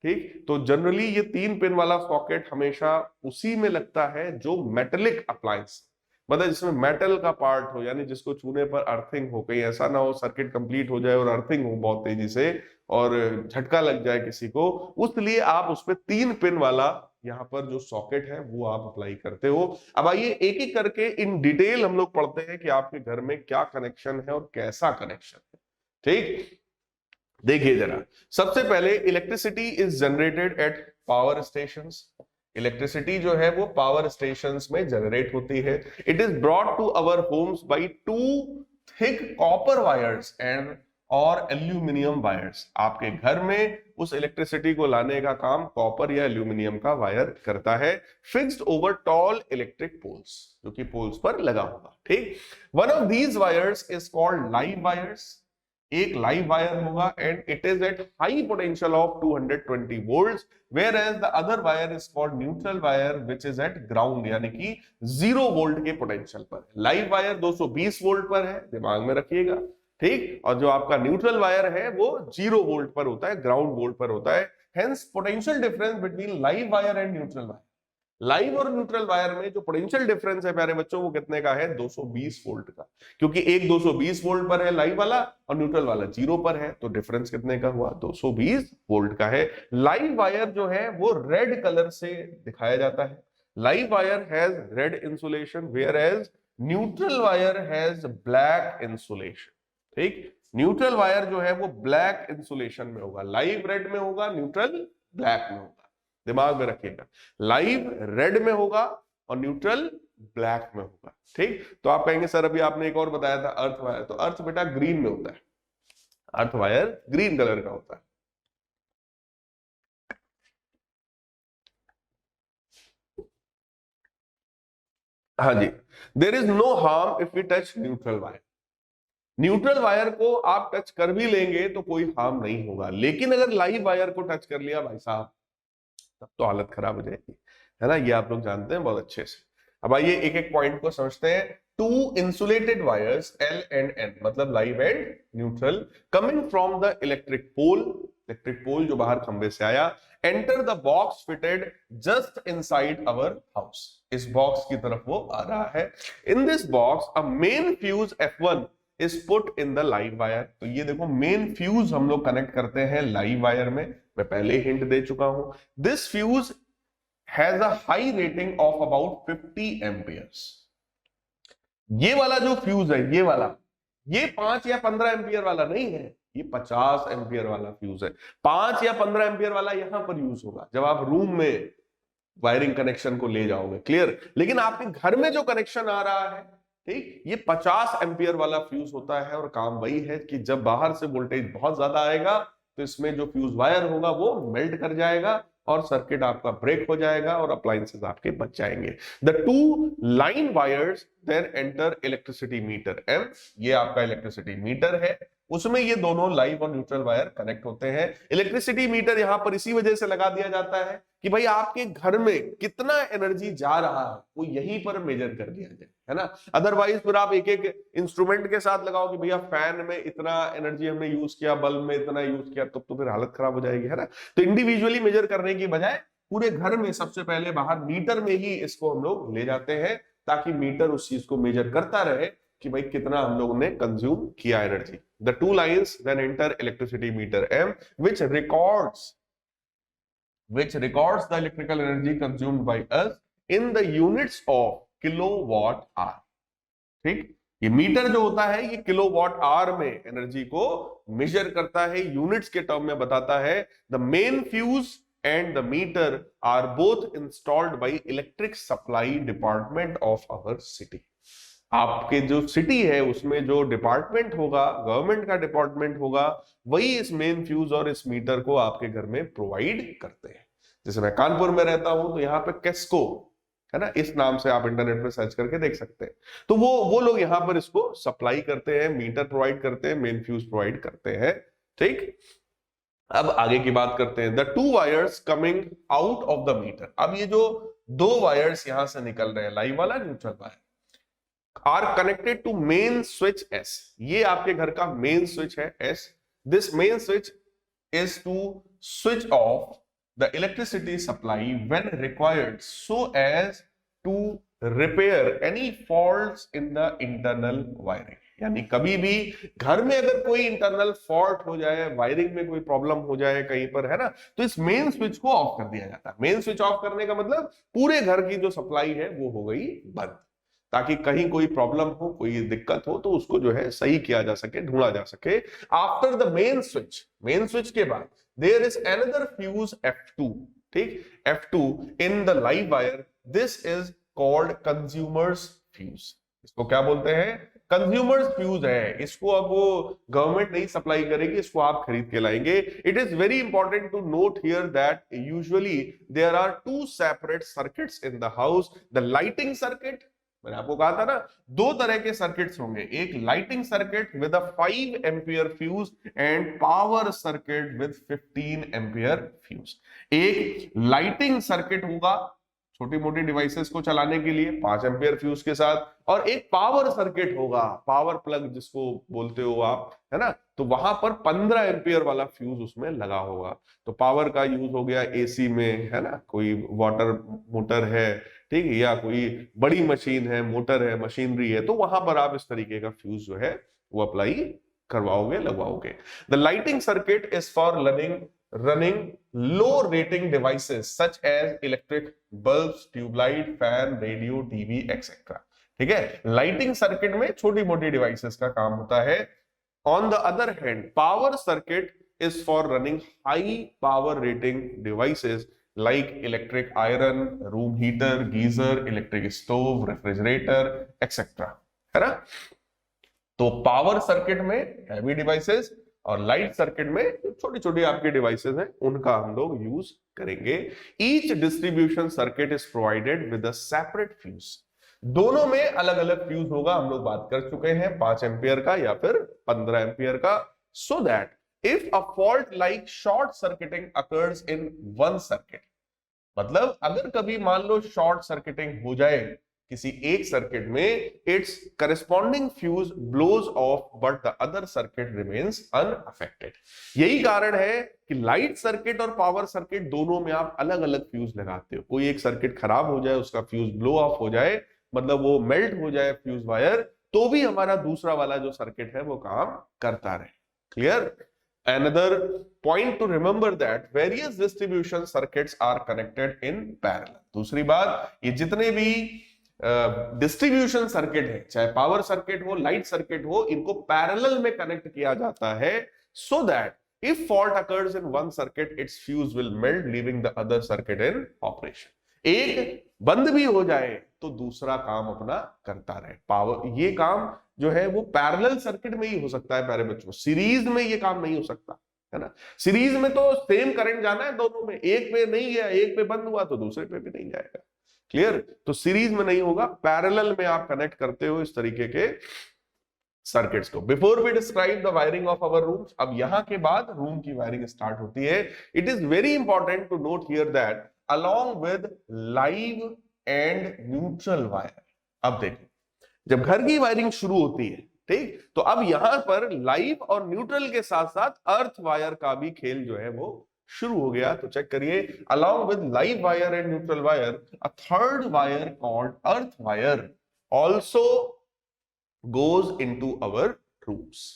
ठीक, तो जनरली ये 3 पिन वाला सॉकेट हमेशा उसी में लगता है जो मेटेलिक अप्लायंस, मतलब जिसमें मेटल का पार्ट हो, यानी जिसको छूने पर अर्थिंग हो, कहीं ऐसा ना हो सर्किट कंप्लीट हो जाए और अर्थिंग हो बहुत तेजी से और झटका लग जाए किसी को, उसलिए आप उस पर 3 पिन वाला यहाँ पर जो सॉकेट है वो आप अप्लाई करते हो। अब आइए एक एक करके इन डिटेल हम लोग पढ़ते हैं कि आपके घर में क्या कनेक्शन है और कैसा कनेक्शन है। ठीक, देखिए जरा, सबसे पहले electricity is generated at power stations. Electricity जो है वो पावर स्टेशंस में जनरेट होती है। It is brought to our homes by 2 thick copper wires and और एल्यूमिनियम वायर्स। आपके घर में उस इलेक्ट्रिसिटी को लाने का काम कॉपर या एल्यूमिनियम का वायर करता है, fixed over tall electric poles, जो कि पोल्स पर लगा होगा। ठीक, one of these wires is called live wires. एक लाइव वायर होगा and it is at high potential of 220 volts, whereas the other wire is called neutral wire which is at ground, यानी कि 0 वोल्ट के पोटेंशियल पर। लाइव वायर 220 वोल्ट पर है, दिमाग में रखिएगा। ठीक, और जो आपका न्यूट्रल वायर है वो 0 वोल्ट पर होता है, ग्राउंड वोल्ट पर होता है। Hence potential difference between live wire and neutral wire, live और न्यूट्रल वायर में जो पोटेंशियल डिफरेंस है प्यारे बच्चों वो कितने का है, 220 वोल्ट का, क्योंकि एक 220 वोल्ट पर है लाइव वाला और न्यूट्रल वाला 0 पर है, तो डिफरेंस कितने का हुआ, 220 वोल्ट का है। लाइव वायर जो है वो रेड कलर से दिखाया जाता है। Live wire has red insulation whereas neutral wire has black insulation. ठीक, न्यूट्रल वायर जो है वो ब्लैक इंसुलेशन में होगा, लाइव रेड में होगा, न्यूट्रल ब्लैक में होगा, दिमाग में रखिएगा। लाइव रेड में होगा और न्यूट्रल ब्लैक में होगा। ठीक, तो आप कहेंगे सर अभी आपने एक और बताया था अर्थ वायर, तो अर्थ बेटा ग्रीन में होता है, अर्थ वायर ग्रीन कलर का होता है। हाँ जी, there is no harm if we touch neutral wire. Neutral wire को आप टच कर भी लेंगे तो कोई हार्म नहीं होगा, लेकिन अगर लाइव वायर को टच कर लिया भाई साहब तब तो हालत खराब हो जाएगी, है ना, ये आप लोग जानते हैं बहुत अच्छे से। अब आइए एक एक पॉइंट को समझते हैं। 2 insulated wires L and N, मतलब live and neutral, coming from the electric pole जो बाहर खंबे से आया, enter the box fitted just inside our house. इस बॉक्स की तरफ वो आ रहा है। In this box a main fuse F1 is put in the live wire. तो ये देखो मेन फ्यूज हम लोग कनेक्ट करते हैं लाइव वायर में, मैं पहले हिंट दे चुका हूं। This fuse has a high rating of about 50 amperes. ये वाला जो फ्यूज है, ये वाला, ये 5 या 15 एम्पियर वाला नहीं है, ये 50 एम्पियर वाला फ्यूज है। 5 या 15 एम्पियर वाला यहां पर यूज होगा जब आप रूम में वायरिंग कनेक्शन को ले जाओगे, क्लियर। लेकिन आपके घर में जो कनेक्शन आ रहा है, ठीक, ये 50 एम्पियर वाला फ्यूज होता है और काम वही है कि जब बाहर से वोल्टेज बहुत ज्यादा आएगा तो इसमें जो फ्यूज वायर होगा वो मेल्ट कर जाएगा और सर्किट आपका ब्रेक हो जाएगा और अप्लायंसेस आपके बच जाएंगे। The 2 line wires then enter electricity meter M, ये आपका इलेक्ट्रिसिटी मीटर है, उसमें ये दोनों लाइव और न्यूट्रल वायर कनेक्ट होते हैं। इलेक्ट्रिसिटी मीटर यहां पर इसी वजह से लगा दिया जाता है कि भाई आपके घर में कितना एनर्जी जा रहा है वो यहीं पर मेजर कर दिया जाए, है ना। अदरवाइज फिर आप एक एक इंस्ट्रूमेंट के साथ लगाओ कि भैया फैन में इतना एनर्जी हमने यूज किया, बल्ब में इतना यूज किया, तब तो फिर हालत खराब हो जाएगी, है ना। तो इंडिविजुअली मेजर करने की बजाय पूरे घर में सबसे पहले बाहर मीटर में ही इसको हम लोग ले जाते हैं, ताकि मीटर उस चीज को मेजर करता रहे कि भाई कितना हम लोगों ने कंज्यूम किया energy. The 2 lines then enter electricity meter M, which records the electrical energy consumed by us in the units of kilowatt hour। ठीक, ये मीटर जो होता है ये किलोवाट आवर में एनर्जी को मेजर करता है, यूनिट्स के टर्म में बताता है। The main fuse and the meter are both installed by electric supply department of our city. आपके जो सिटी है उसमें जो डिपार्टमेंट होगा, गवर्नमेंट का डिपार्टमेंट होगा, वही इस मेन फ्यूज और इस मीटर को आपके घर में प्रोवाइड करते हैं। जैसे मैं कानपुर में रहता हूं तो यहाँ पे केस्को है ना, इस नाम से आप इंटरनेट पे सर्च करके देख सकते हैं। तो वो लोग यहाँ पर इसको सप्लाई करते हैं, मीटर प्रोवाइड करते हैं, मेन फ्यूज प्रोवाइड करते हैं। ठीक, अब आगे की बात करते हैं। The two wires coming out of the meter. अब ये जो दो वायर्स यहां से निकल रहे हैं, लाइव वाला, neutral wire, are connected to main switch S. ये आपके घर का मेन स्विच है S. This main switch is to switch off the electricity supply when required so as to repair any faults in the internal wiring। यानी कभी भी घर में अगर कोई इंटरनल फॉल्ट हो जाए, वायरिंग में कोई प्रॉब्लम हो जाए कहीं पर, है ना, तो इस मेन स्विच को ऑफ कर दिया जाता है। मेन स्विच ऑफ करने का मतलब पूरे घर की जो सप्लाई है वो हो गई बंद, ताकि कहीं कोई प्रॉब्लम हो, कोई दिक्कत हो तो उसको जो है सही किया जा सके, ढूंढा जा सके। आफ्टर द मेन स्विच के बाद there is another fuse F2। ठीक, F2 in the live wire, this is called consumers fuse। इसको क्या बोलते हैं? कंज्यूमर्स फ्यूज है। इसको अब वो गवर्नमेंट नहीं सप्लाई करेगी, इसको आप खरीद के लाएंगे। It is very important to note here that usually there are two separate circuits in the house. The lighting circuit, मैंने आपको कहा था ना, दो तरह के सर्किट्स होंगे, एक lighting circuit with a 5 ampere fuse and power circuit with 15 ampere fuse. एक लाइटिंग सर्किट होगा छोटी मोटी डिवाइसेस को चलाने के लिए 5 एम्पियर फ्यूज के साथ, और एक पावर सर्किट होगा, पावर प्लग जिसको बोलते हो आप, है ना, तो वहां पर 15 एम्पियर वाला फ्यूज उसमें लगा होगा। तो पावर का यूज हो गया एसी में, है ना, कोई वाटर मोटर है, ठीक है, या कोई बड़ी मशीन है, मोटर है, मशीनरी है, तो वहां पर आप इस तरीके का फ्यूज जो है वो अप्लाई करवाओगे, लगवाओगे। The lighting circuit is for running low rating devices such as electric bulbs, tube light, fan, radio, TV etcetera. ठीक है, लाइटिंग सर्किट में छोटी मोटी डिवाइसेस का काम होता है। On the other hand power circuit is for running high power rating devices like electric iron, room heater, geyser, electric stove, refrigerator, etc. है ना। तो पावर सर्किट में हैवी डिवाइसेस और लाइट सर्किट में छोटी छोटी आपकी डिवाइसेस हैं, उनका हम लोग यूज करेंगे। Each distribution circuit is provided with a separate fuse. दोनों में अलग अलग फ्यूज होगा, हम लोग बात कर चुके हैं, 5 एम्पियर का या फिर 15 एम्पियर का। So that if a fault like short circuiting occurs in one circuit, मतलब अगर कभी मान लो शॉर्ट सर्किटिंग हो जाए किसी एक सर्किट में, its corresponding fuse blows off but the other circuit remains unaffected. यही कारण है कि लाइट सर्किट और पावर सर्किट दोनों में आप अलग अलग फ्यूज लगाते हो। कोई एक सर्किट खराब हो जाए, उसका फ्यूज ब्लो ऑफ हो जाए, मतलब वो मेल्ट हो जाए फ्यूज वायर, तो भी हमारा दूसरा वाला जो सर्किट है वो काम करता रहे। Clear? Another point to remember that various distribution circuits are connected in parallel। दूसरी बात, ये जितने भी डिस्ट्रीब्यूशन सर्किट है, चाहे पावर सर्किट हो, लाइट सर्किट हो, इनको पैरेलल में कनेक्ट किया जाता है, so that if fault occurs in one circuit, its fuse will melt, leaving the other circuit in operation। एक बंद भी हो जाए तो दूसरा काम अपना करता रहे। पावर, ये काम जो है वो पैरेलल सर्किट में ही हो सकता है प्यारे बच्चों, सीरीज में ये काम नहीं हो सकता, है ना। सीरीज में तो सेम करंट जाना है दोनों में, एक पे नहीं गया, एक पे बंद हुआ तो दूसरे पे भी नहीं जाएगा। क्लियर? तो सीरीज में नहीं होगा, पैरेलल में आप कनेक्ट करते हो इस तरीके के सर्किट्स को। Before we describe the wiring of our rooms, अब यहां के बाद रूम की वायरिंग स्टार्ट होती है। It is very important to note here that along with live and neutral wire। अब देखो, जब घर की वायरिंग शुरू होती है, ठीक, तो अब यहां पर लाइव और न्यूट्रल के साथ साथ अर्थ वायर का भी खेल जो है वो शुरू हो गया। तो चेक करिए, along with live wire and neutral wire, a third wire called earth wire also goes into our rooms।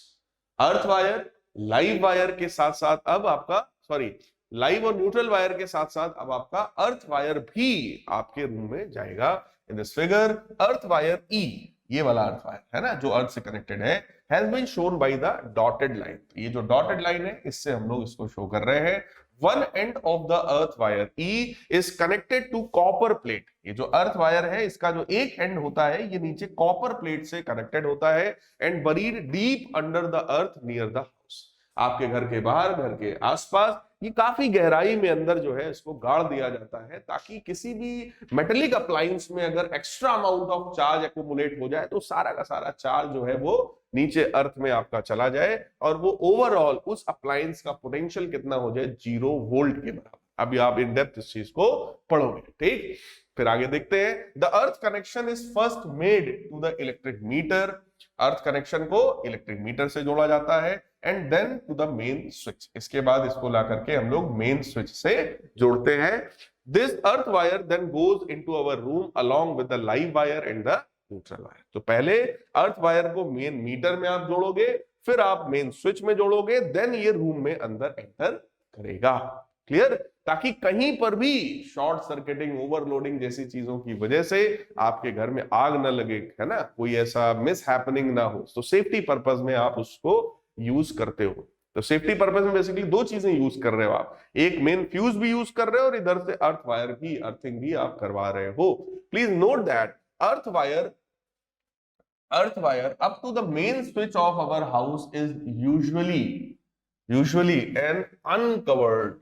Earth wire, live wire के साथ साथ अब आपका, सॉरी, लाइव और न्यूट्रल वायर के साथ साथ अब आपका अर्थ वायर भी आपके रूम में जाएगा। In this figure, earth wire E ये वाला अर्थ वायर है ना जो अर्थ से कनेक्टेड है, has been shown by the dotted line. ये जो डॉटेड लाइन है इससे हम लोग इसको शो कर रहे हैं। One end of the earth wire E is connected to copper plate. ये जो अर्थ वायर है इसका जो एक एंड होता है ये नीचे कॉपर प्लेट से कनेक्टेड होता है and buried deep under the earth near the house. आपके घर के बाहर, घर के आसपास ये काफी गहराई में अंदर जो है इसको गाड़ दिया जाता है ताकि किसी भी मेटेलिक अप्लायंस में अगर extra amount of charge accumulate हो जाए तो सारा का सारा चार्ज जो है वो नीचे अर्थ में आपका चला जाए और वो ओवरऑल उस अप्लायंस का पोटेंशियल कितना हो जाए 0 वोल्ट के बराबर। अभी आप इन डेप्थ इस चीज को पढ़ोगे, ठीक। फिर आगे देखते हैं, the earth connection is first made to the electric meter. Earth connection को इलेक्ट्रिक मीटर से जोड़ा जाता है and then to the main switch. इसके बाद इसको ला करके हम लोग मेन स्विच से जोड़ते हैं। This earth wire then goes into our room along with the live wire and the neutral wire. तो पहले अर्थ वायर को मेन मीटर में आप जोड़ोगे, फिर आप मेन स्विच में जोड़ोगे, देन ये रूम में अंदर एंटर करेगा। क्लियर? ताकि कहीं पर भी शॉर्ट सर्किटिंग, ओवरलोडिंग जैसी चीजों की वजह से आपके घर में आग ना लगे, है ना, कोई ऐसा मिस हैपनिंग ना हो। तो सेफ्टी पर्पस में आप उसको यूज करते हो। तो सेफ्टी पर्पस में बेसिकली दो चीजें यूज कर रहे हो आप, एक मेन फ्यूज भी यूज कर रहे हो और इधर से अर्थ वायर भी, अर्थिंग भी आप करवा रहे हो। Please note that earth wire up to the main switch of our house is usually an uncovered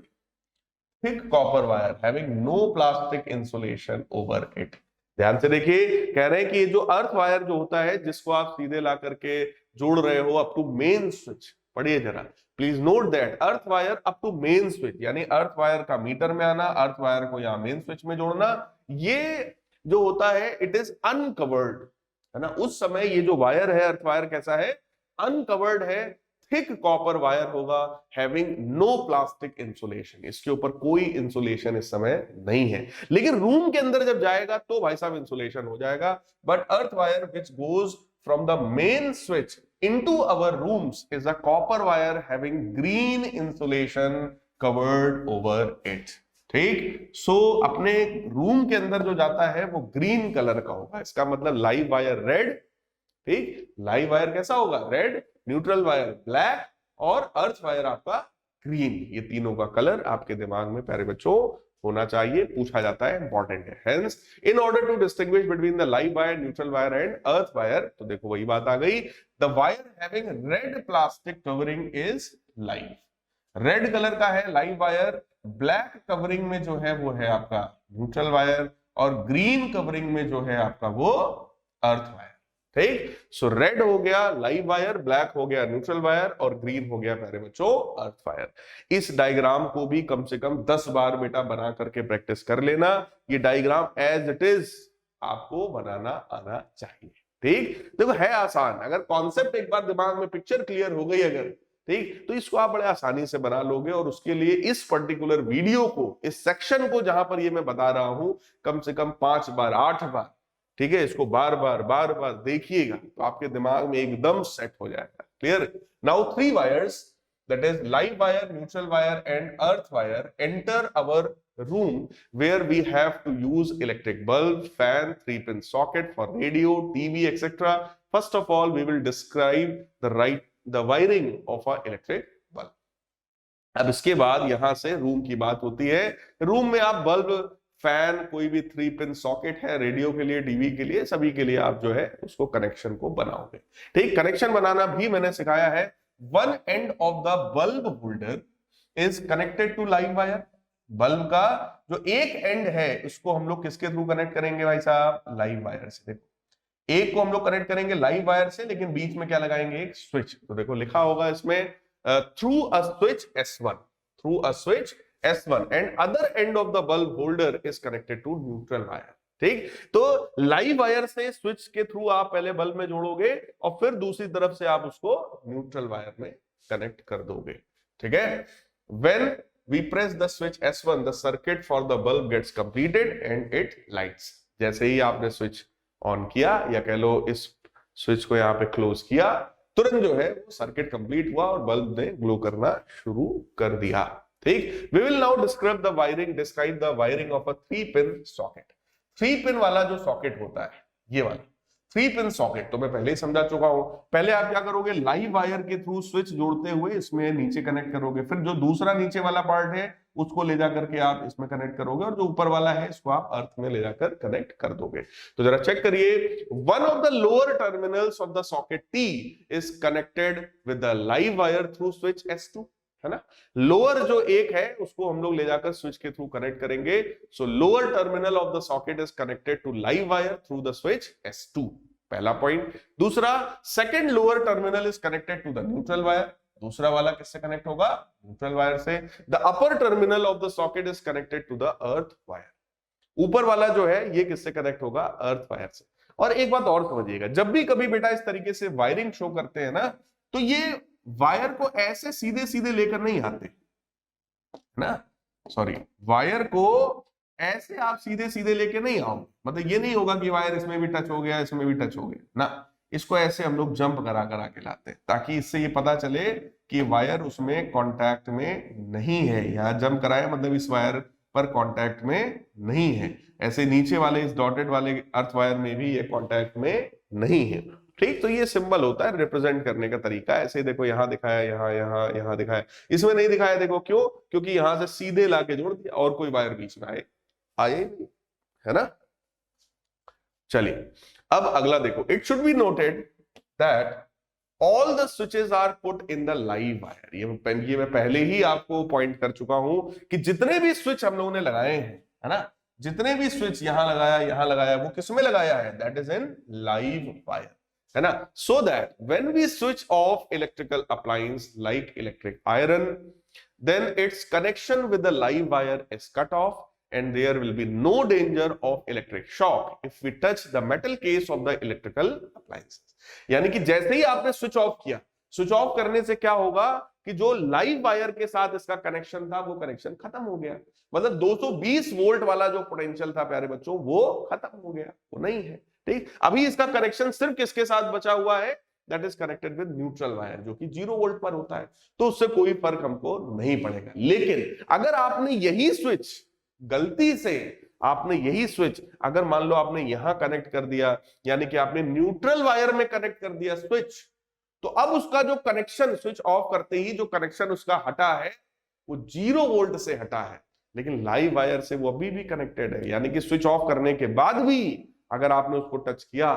thick copper wire having no plastic insulation over it। ध्यान से देखिए, कह रहे हैं कि ये जो अर्थ वायर जो होता है जिसको आप सीधे ला करके जोड़ रहे हो अप टू मेन स्विच, पढ़िए जरा, please note that earth wire up to main switch, यानी अर्थ वायर का मीटर में आना, अर्थ वायर को यहां मेन स्विच में जोड़ना, ये जो होता है इट इज अनकवर्ड, है ना। उस समय ये जो वायर है, अर्थ वायर कैसा है, अनकवर्ड है, थिक कॉपर वायर होगा, हैविंग नो प्लास्टिक इंसुलेशन। इसके ऊपर कोई इंसुलेशन इस समय नहीं है, लेकिन रूम के अंदर जब जाएगा तो भाई साहब इंसुलेशन हो जाएगा। But earth wire which goes from the main switch into our rooms is a copper wire having green insulation covered over it. ठीक, सो अपने रूम के अंदर जो जाता है वो ग्रीन कलर का होगा, इसका मतलब लाइव वायर रेड, ठीक, लाइव वायर कैसा होगा, रेड, न्यूट्रल वायर ब्लैक और अर्थ वायर आपका ग्रीन। ये तीनों का कलर आपके दिमाग में प्यारे बच्चों होना चाहिए, पूछा जाता है, इंपॉर्टेंट है। Hence in order to distinguish between the live wire, neutral wire and earth wire, तो देखो वही बात आ गई, the wire having red plastic covering is live, red colour का है लाइव वायर, ब्लैक कवरिंग में जो है वो है आपका न्यूट्रल वायर और ग्रीन कवरिंग में जो है आपका वो अर्थ वायर। ठीक, सो रेड हो गया लाइव वायर, ब्लैक हो गया न्यूट्रल वायर और ग्रीन हो गया प्यारे बच्चों अर्थ वायर। इस डायग्राम को भी कम से कम 10 बार बेटा बना करके प्रैक्टिस कर लेना। ये डायग्राम एज इट इज आपको बनाना आना चाहिए। ठीक, देखो है आसान, अगर कॉन्सेप्ट एक बार दिमाग में पिक्चर क्लियर हो गई अगर, ठीक, तो इसको आप बड़े आसानी से बना लोगे। और उसके लिए इस पर्टिकुलर वीडियो को, इस सेक्शन को जहां पर ये मैं बता रहा हूं, कम से कम 5 बार 8 बार, ठीक है, इसको बार बार देखिएगा तो आपके दिमाग में एकदम सेट हो जाएगा। Clear? Now 3 wires, that is live wire, neutral wire and earth wire enter our room where we have to use electric bulb, fan, 3-pin socket for radio, TV, etc. First of all, we will describe the wiring of a electric bulb. अब इसके बाद यहां से रूम की बात होती है। रूम में आप बल्ब, फैन, कोई भी 3-पिन सॉकेट है, रेडियो के लिए, टीवी के लिए, सभी के लिए आप जो है उसको कनेक्शन को बनाओगे। ठीक, कनेक्शन बनाना भी मैंने सिखाया है। One end of the bulb holder is connected to live wire. Bulb का जो एक एंड है उसको हम लोग किसके थ्रू कनेक्ट करेंगे भाई साहब, लाइव वायर से। देखो एक को हम लोग कनेक्ट करेंगे लाइव वायर से, लेकिन बीच में क्या लगाएंगे, एक स्विच। तो देखो लिखा होगा इसमें through a switch S1, through a switch S1 and other end of the bulb holder is connected to neutral wire. ठीक, तो लाइव वायर से स्विच के थ्रू आप पहले बल्ब में जोड़ोगे और फिर दूसरी तरफ से आप उसको न्यूट्रल वायर में कनेक्ट कर दोगे। ठीक है, when we press the switch S1 the circuit for the bulb gets completed and it lights. जैसे ही आपने स्विच ऑन किया या कह लो इस स्विच को यहां पे क्लोज किया, तुरंत जो है वो सर्किट कंप्लीट हुआ और बल्ब ने ग्लो करना शुरू कर दिया। ठीक, we will now describe the wiring of a three pin socket. 3 pin वाला जो सॉकेट होता है, ये वाला थ्री पिन सॉकेट तो मैं पहले ही समझा चुका हूं। पहले आप क्या करोगे, लाइव वायर के थ्रू स्विच जोड़ते हुए इसमें नीचे कनेक्ट करोगे, फिर जो दूसरा नीचे वाला पार्ट है उसको ले जाकर के आप इसमें कनेक्ट करोगे, और जो ऊपर वाला है इसको आप अर्थ में ले जाकर कनेक्ट कर दोगे। तो जरा चेक करिए, one of the lower terminals of the socket T is connected with the live wire through switch S2, है ना। लोअर जो एक है उसको हम लोग ले जाकर स्विच के थ्रू कनेक्ट करेंगे। So lower terminal of the socket is connected to live wire through the switch S2, पहला पॉइंट। दूसरा, second lower terminal is connected to the neutral wire, दूसरा वाला किससे कनेक्ट होगा, न्यूट्रल वायर से। The upper terminal of the socket is connected to the earth wire, ऊपर वाला जो है ये किससे कनेक्ट होगा, अर्थ वायर से। और एक बात और समझिएगा, जब भी कभी बेटा इस तरीके से वायरिंग शो करते हैं ना, तो ये वायर को ऐसे सीधे सीधे लेकर नहीं आते ना, सॉरी, वायर को ऐसे आप सीधे सीधे लेके नहीं आओगे, मतलब ये नहीं होगा कि वायर इसमें भी टच हो गया इसमें भी टच हो गया ना, इसको ऐसे हम लोग जंप करा करा के लाते हैं, ताकि इससे ये पता चले कि वायर उसमें कांटेक्ट में नहीं है। यहां जंप कराया मतलब इस वायर पर कांटेक्ट में नहीं है, ऐसे नीचे वाले इस डॉटेड वाले अर्थ वायर में भी ये कांटेक्ट में नहीं है, ठीक। तो ये सिंबल होता है रिप्रेजेंट करने का तरीका। ऐसे देखो, यहां दिखाया, यहां दिखाया, इसमें नहीं दिखाया, देखो क्यों, क्योंकि यहां से सीधे लाके जोड़ दिया और कोई वायर बीच में आए, है ना। चलिए अब अगला देखो, it should be noted that all the switches are put in the live wire. ये मैं पहले ही आपको पॉइंट कर चुका हूं कि जितने भी स्विच हम लोगों ने लगाए हैं, है ना, जितने भी स्विच यहां लगाया, वो किसमें लगाया है, that is in live wire, है ना। So that when we switch off electrical appliance like electric iron, then its connection with the live wire is cut off and there will be no danger of electric shock if we touch the metal case of the electrical appliances। यानी कि जैसे ही आपने स्विच ऑफ किया, स्विच ऑफ करने से क्या होगा कि जो लाइव वायर के साथ इसका कनेक्शन था वो कनेक्शन खत्म हो गया, मतलब 220 वोल्ट वाला जो पोटेंशियल था प्यारे बच्चों वो खत्म हो गया, वो नहीं है, ठीक। अभी इसका कनेक्शन सिर्फ किसके साथ बचा हुआ है, that is connected with neutral wire, जो कि 0 वोल्ट पर होता है, तो उससे कोई फर्क हमको नहीं पड़ेगा। लेकिन अगर आपने यही स्विच गलती से, आपने यही स्विच अगर मान लो आपने यहां कनेक्ट कर दिया, यानी कि आपने न्यूट्रल वायर में कनेक्ट कर दिया स्विच, तो अब उसका जो कनेक्शन स्विच ऑफ करते ही जो कनेक्शन उसका हटा है वो 0 वोल्ट से हटा है, लेकिन लाइव वायर से वो अभी भी कनेक्टेड है। यानी कि स्विच ऑफ करने के बाद भी अगर आपने उसको टच किया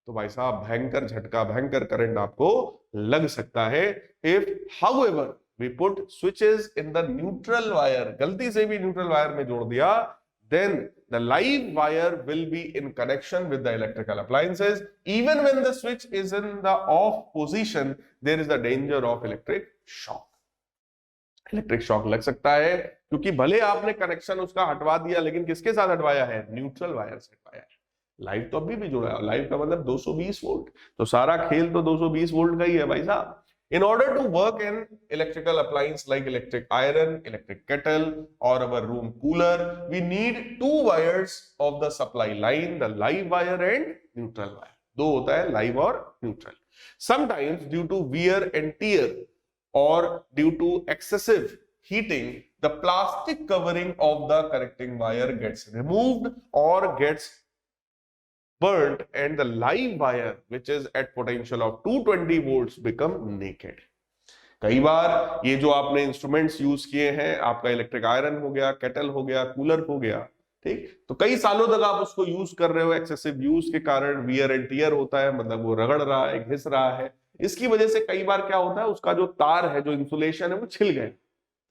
तो भाई साहब भयंकर झटका, भयंकर करंट आपको लग सकता है। If however we put switches in the neutral wire, गलती से भी न्यूट्रल वायर में जोड़ दिया, then the live wire will be in connection with the electrical appliances. Even when the switch is in the off position, there is the danger of electric shock. Electric shock लग सकता है, क्योंकि भले आपने कनेक्शन उसका हटवा दिया, लेकिन किसके साथ हटवाया है, न्यूट्रल वायर से हटवाया है। लाइव तो अभी भी जुड़ा है, लाइव का मतलब 220 वोल्ट, तो सारा खेल तो 220 वोल्ट का ही है भाई साहब। In order to work in electrical appliance like electric iron, electric kettle or our room cooler, we need 2 wires of the supply line, the live wire and neutral wire. दो होता है, live और neutral. Sometimes due to wear and tear or due to excessive heating, the plastic covering of the connecting wire gets removed or gets burnt and the live wire which is at potential of 220 volts become naked। कई बार ये जो आपने इंस्ट्रूमेंट्स यूज किए हैं, आपका इलेक्ट्रिक आयरन हो गया, केटल हो गया, कूलर हो गया, ठीक, तो कई सालों तक आप उसको यूज कर रहे हो, एक्सेसिव यूज के कारण वियर एंड टियर होता है, मतलब वो रगड़ रहा है, घिस रहा है, इसकी वजह से कई बार क्या होता है, उसका जो तार है, जो इंसुलेशन है वो छिल गया,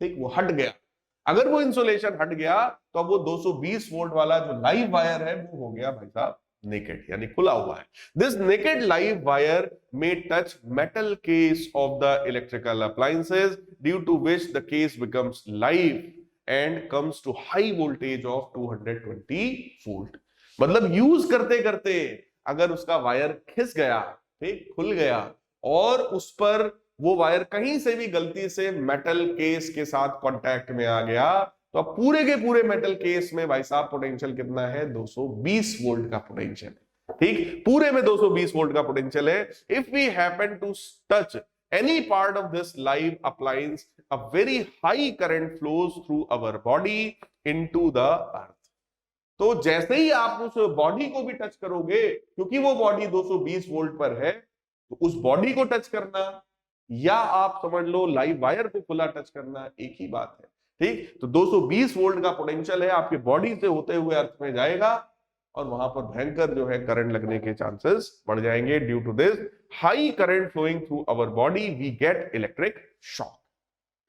ठीक, वो हट गया। अगर वो इंसुलेशन हट गया तो अब वो 220 वोल्ट वाला जो लाइव वायर है वो हो गया भाई साहब नेकेड, यानी खुला हुआ है। This naked live wire may touch metal case of the electrical appliances, due to which the case becomes live and comes to high voltage of 220 volt। मतलब यूज करते करते अगर उसका वायर खिस गया, ठीक, खुल गया, और उस पर वो वायर कहीं से भी गलती से मेटल केस के साथ कांटेक्ट में आ गया, तो अब पूरे के पूरे मेटल केस में भाई साहब पोटेंशियल कितना है, 220 वोल्ट का पोटेंशियल, ठीक, पूरे में 220 वोल्ट का पोटेंशियल है। If we happen to touch any part of this live appliance, a very high current flows through our body into the earth. तो जैसे ही आप उस बॉडी को भी टच करोगे, क्योंकि वो बॉडी 220 वोल्ट पर है, तो उस बॉडी को टच करना या आप समझ लो लाइव वायर को खुला टच करना एक ही बात है। ठीक, तो 220 वोल्ट का पोटेंशियल है, आपके बॉडी से होते हुए अर्थ में जाएगा और वहां पर भयंकर जो है करंट लगने के चांसेस बढ़ जाएंगे। Due to this high current flowing through our body we get electric shock.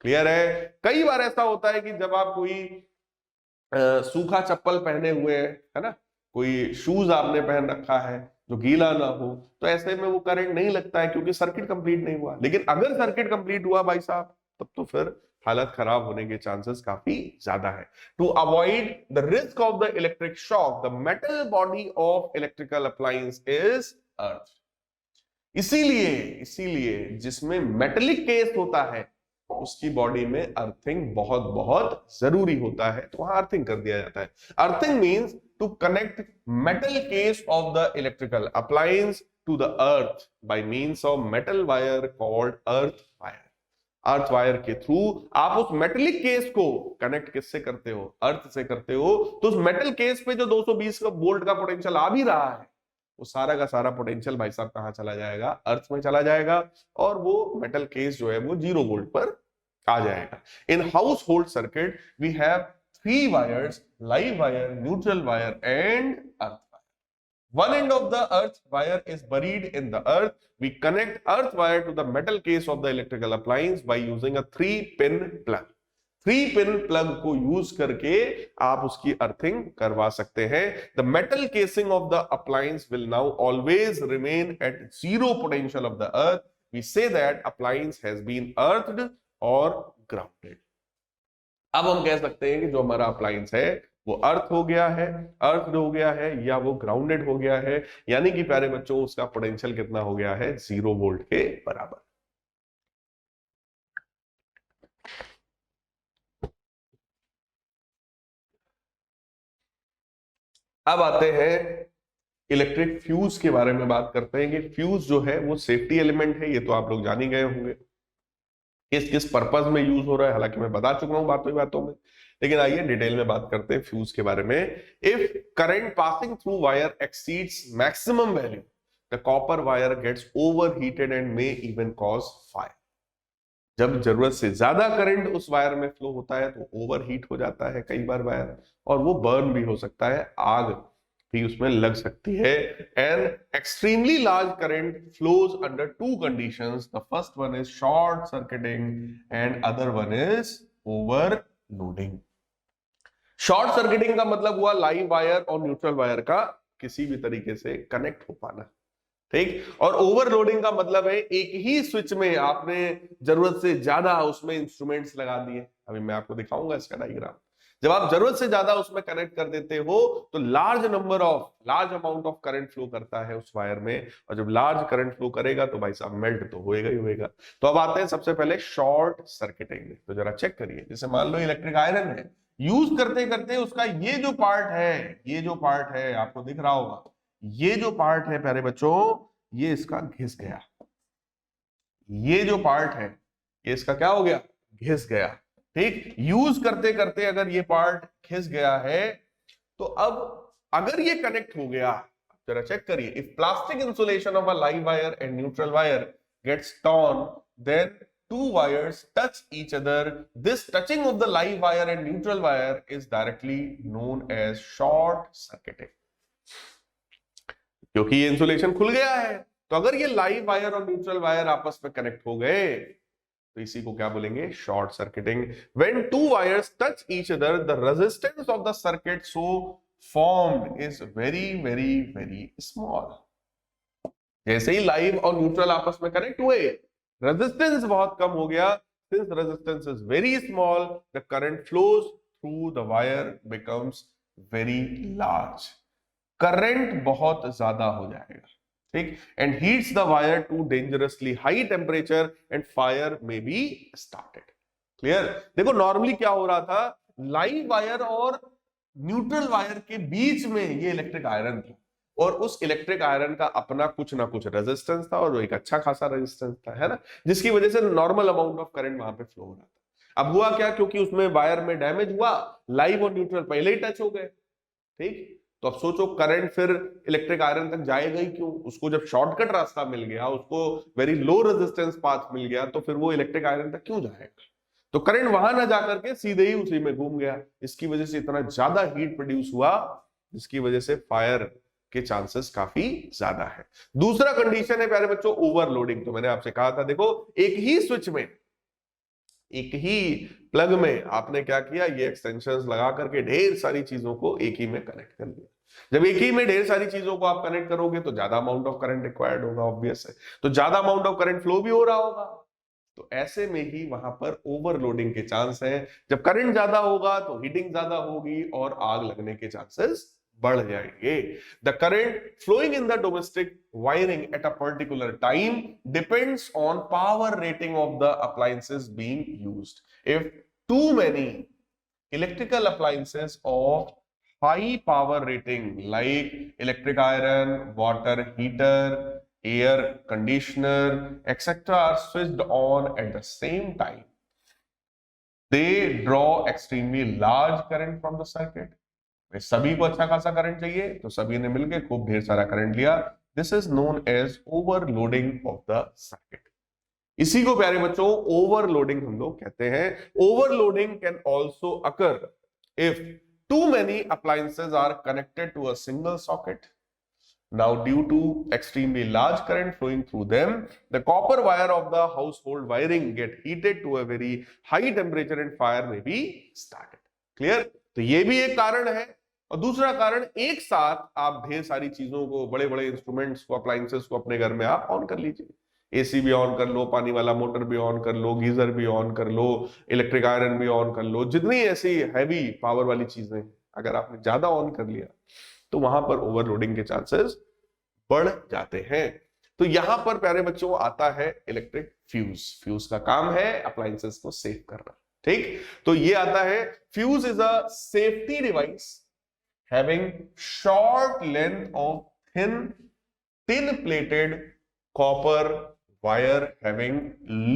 Clear है? कई बार ऐसा होता है कि जब आप कोई सूखा चप्पल पहने हुए है ना, कोई शूज आपने पहन रखा है जो गीला ना हो, तो ऐसे में वो करंट नहीं लगता है क्योंकि सर्किट कंप्लीट नहीं हुआ। लेकिन अगर सर्किट कंप्लीट हुआ भाई साहब, तब तो फिर हालत खराब होने के चांसेस काफी ज्यादा है। To avoid the risk of the electric shock the metal body of electrical appliance is earth. इसीलिए जिसमें मेटेलिक केस होता है उसकी बॉडी में अर्थिंग बहुत बहुत जरूरी होता है, तो वहां अर्थिंग कर दिया जाता है। Earthing means to connect metal case of the electrical appliance to the earth by means of metal wire called earth wire. Earth wire के थ्रू आप उस मेटेलिक केस को कनेक्ट किससे करते हो? अर्थ से करते हो। तो उस मेटल केस पे जो 220 वोल्ट का पोटेंशियल आ भी रहा है, वो सारा का सारा पोटेंशियल भाई साहब कहां चला जाएगा? अर्थ में चला जाएगा, और वो मेटल केस जो है वो 0 वोल्ट पर आ जाएगा। In household circuit we have 3 wires, live wire, neutral wire and earth wire. One end of the earth wire is buried in the earth. We connect earth wire to the metal case of the electrical appliance by using a 3-pin plug. 3-pin plug को यूज करके आप उसकी अर्थिंग करवा सकते हैं। The metal casing of the appliance will now always remain at 0 potential of the earth. We say that appliance has been earthed or grounded. अब हम कह सकते हैं कि जो हमारा अप्लायंस है वो अर्थ हो गया है, अर्थ हो गया है, या वो ग्राउंडेड हो गया है। यानी कि प्यारे बच्चों उसका पोटेंशियल कितना हो गया है? 0 वोल्ट के बराबर। अब आते हैं इलेक्ट्रिक फ्यूज के बारे में बात करते हैं कि फ्यूज जो है वो सेफ्टी एलिमेंट है। ये तो आप लोग जान ही गए होंगे किस किस पर्पस में यूज हो रहा है, हालांकि मैं बता चुका हूं बातों में, लेकिन आइए डिटेल में बात करते हैं फ्यूज के बारे में। If current passing through wire exceeds maximum value the copper wire gets overheated and may even cause fire. जब जरूरत से ज्यादा करंट उस वायर में फ्लो होता है तो ओवरहीट हो जाता है कई बार वायर, और वो बर्न भी हो सकता है, आग भी उसमें लग सकती है। And extremely large current flows under 2 conditions. The first one is short circuiting and other one is overloading. Short circuiting का मतलब हुआ लाइव वायर और न्यूट्रल वायर का किसी भी तरीके से कनेक्ट हो पाना, ठीक। और ओवरलोडिंग का मतलब है एक ही स्विच में आपने जरूरत से ज्यादा उसमें इंस्ट्रूमेंट्स लगा दिए। अभी मैं आपको दिखाऊंगा इसका डायग्राम। जब आप जरूरत से ज्यादा उसमें कनेक्ट कर देते हो तो large amount of current flow करता है उस वायर में, और जब लार्ज करंट फ्लो करेगा तो भाई साहब मेल्ट तो होएगा ही होएगा। तो अब आते हैं सबसे पहले शॉर्ट सर्किटिंग में। तो जरा चेक करिए, जैसे मान लो इलेक्ट्रिक आयरन है, यूज करते करते उसका ये जो पार्ट है आपको दिख रहा होगा, ये जो पार्ट है प्यारे बच्चों ये इसका घिस गया। ये जो पार्ट है ये इसका क्या हो गया? घिस गया, ठीक। यूज करते करते अगर ये पार्ट घिस गया है तो अब अगर ये कनेक्ट हो गया, जरा चेक करिए, if plastic insulation of a live wire and neutral wire gets torn then 2 wires touch each other. This touching of the live wire and neutral wire is directly known as short circuiting. क्योंकि ये इंसुलेशन खुल गया है, तो अगर ये लाइव वायर और न्यूट्रल वायर आपस में कनेक्ट हो गए तो इसी को क्या बोलेंगे? Short circuiting. When 2 wires touch each other, the resistance of the circuit so formed is very very very small. जैसे ही लाइव और न्यूट्रल आपस में कनेक्ट हुए, रेजिस्टेंस बहुत कम हो गया। Since resistance is very small, the current flows through the wire becomes very large. Current बहुत ज्यादा हो जाएगा, ठीक, and heats the wire to dangerously high temperature and fire may be started. Clear? देखो नॉर्मली क्या हो रहा था, लाइव वायर और न्यूट्रल वायर के बीच में ये इलेक्ट्रिक आयरन था, और उस इलेक्ट्रिक आयरन का अपना कुछ ना कुछ रेजिस्टेंस था, और एक अच्छा खासा रेजिस्टेंस था, है ना, जिसकी वजह से नॉर्मल अमाउंट ऑफ करंट वहां पे फ्लो हो रहा था। अब हुआ क्या, क्योंकि उसमें वायर में डैमेज हुआ, लाइव और न्यूट्रल पहले ही टच हो गए, ठीक। तो अब सोचो करंट फिर इलेक्ट्रिक आयरन तक जाएगा ही क्यों, उसको जब शॉर्टकट रास्ता मिल गया, उसको वेरी लो रेजिस्टेंस पाथ मिल गया, तो फिर वो इलेक्ट्रिक आयरन तक क्यों जाएगा। तो करंट वहां ना जाकर के सीधे ही उसी में घूम गया, इसकी वजह से इतना ज्यादा हीट प्रोड्यूस हुआ, जिसकी वजह से फायर के चांसेस काफी ज्यादा है। दूसरा कंडीशन है प्यारे बच्चों ओवरलोडिंग। तो मैंने आपसे कहा था देखो एक ही स्विच में, एक ही प्लग में आपने क्या किया, ये एक्सटेंशंस लगा करके ढेर सारी चीजों को एक ही में कनेक्ट कर लिया। जब एक ही में ढेर सारी चीजों को आप कनेक्ट करोगे तो ज्यादा अमाउंट ऑफ करंट रिक्वायर्ड होगा, ऑब्वियस है, तो ज्यादा अमाउंट ऑफ करंट फ्लो भी हो रहा होगा। तो ऐसे में ही वहां पर ओवरलोडिंग के चांस हैं। जब करंट ज्यादा होगा तो हीटिंग ज्यादा होगी और आग लगने के चांसेस बढ़ जाएंगे। The current flowing in the domestic wiring at a particular time depends on power rating of the appliances being used. If too many electrical appliances of high power rating like electric iron, water heater, air conditioner, etc. are switched on at the same time, they draw extremely large current from the circuit. सभी को अच्छा खासा करंट चाहिए तो सभी ने मिलकर खूब ढेर सारा करंट लिया। This is known as overloading of the circuit. इसी को प्यारे बच्चों ओवरलोडिंग हम लोग कहते हैं। Overloading can also occur if too many appliances are connected to a single socket. Now, due to extremely large current flowing through them, the copper wire of the household wiring get heated to a very high temperature and fire may be started. Clear? तो ये भी एक कारण है। और दूसरा कारण, एक साथ आप ढेर सारी चीजों को, बड़े बड़े इंस्ट्रूमेंट्स को, अप्लायंसेस को अपने घर में आप ऑन कर लीजिए। एसी भी ऑन कर लो, पानी वाला मोटर भी ऑन कर लो, गीजर भी ऑन कर लो, इलेक्ट्रिक आयरन भी ऑन कर लो, जितनी ऐसी हैवी पावर वाली चीजें अगर आपने ज्यादा ऑन कर लिया तो वहां पर ओवरलोडिंग के चांसेस बढ़ जाते हैं। तो यहां पर प्यारे बच्चों आता है इलेक्ट्रिक फ्यूज। फ्यूज का काम है अप्लायंसेस को सेव करना, ठीक। तो ये आता है, fuse is a safety device having short length of thin plated copper wire having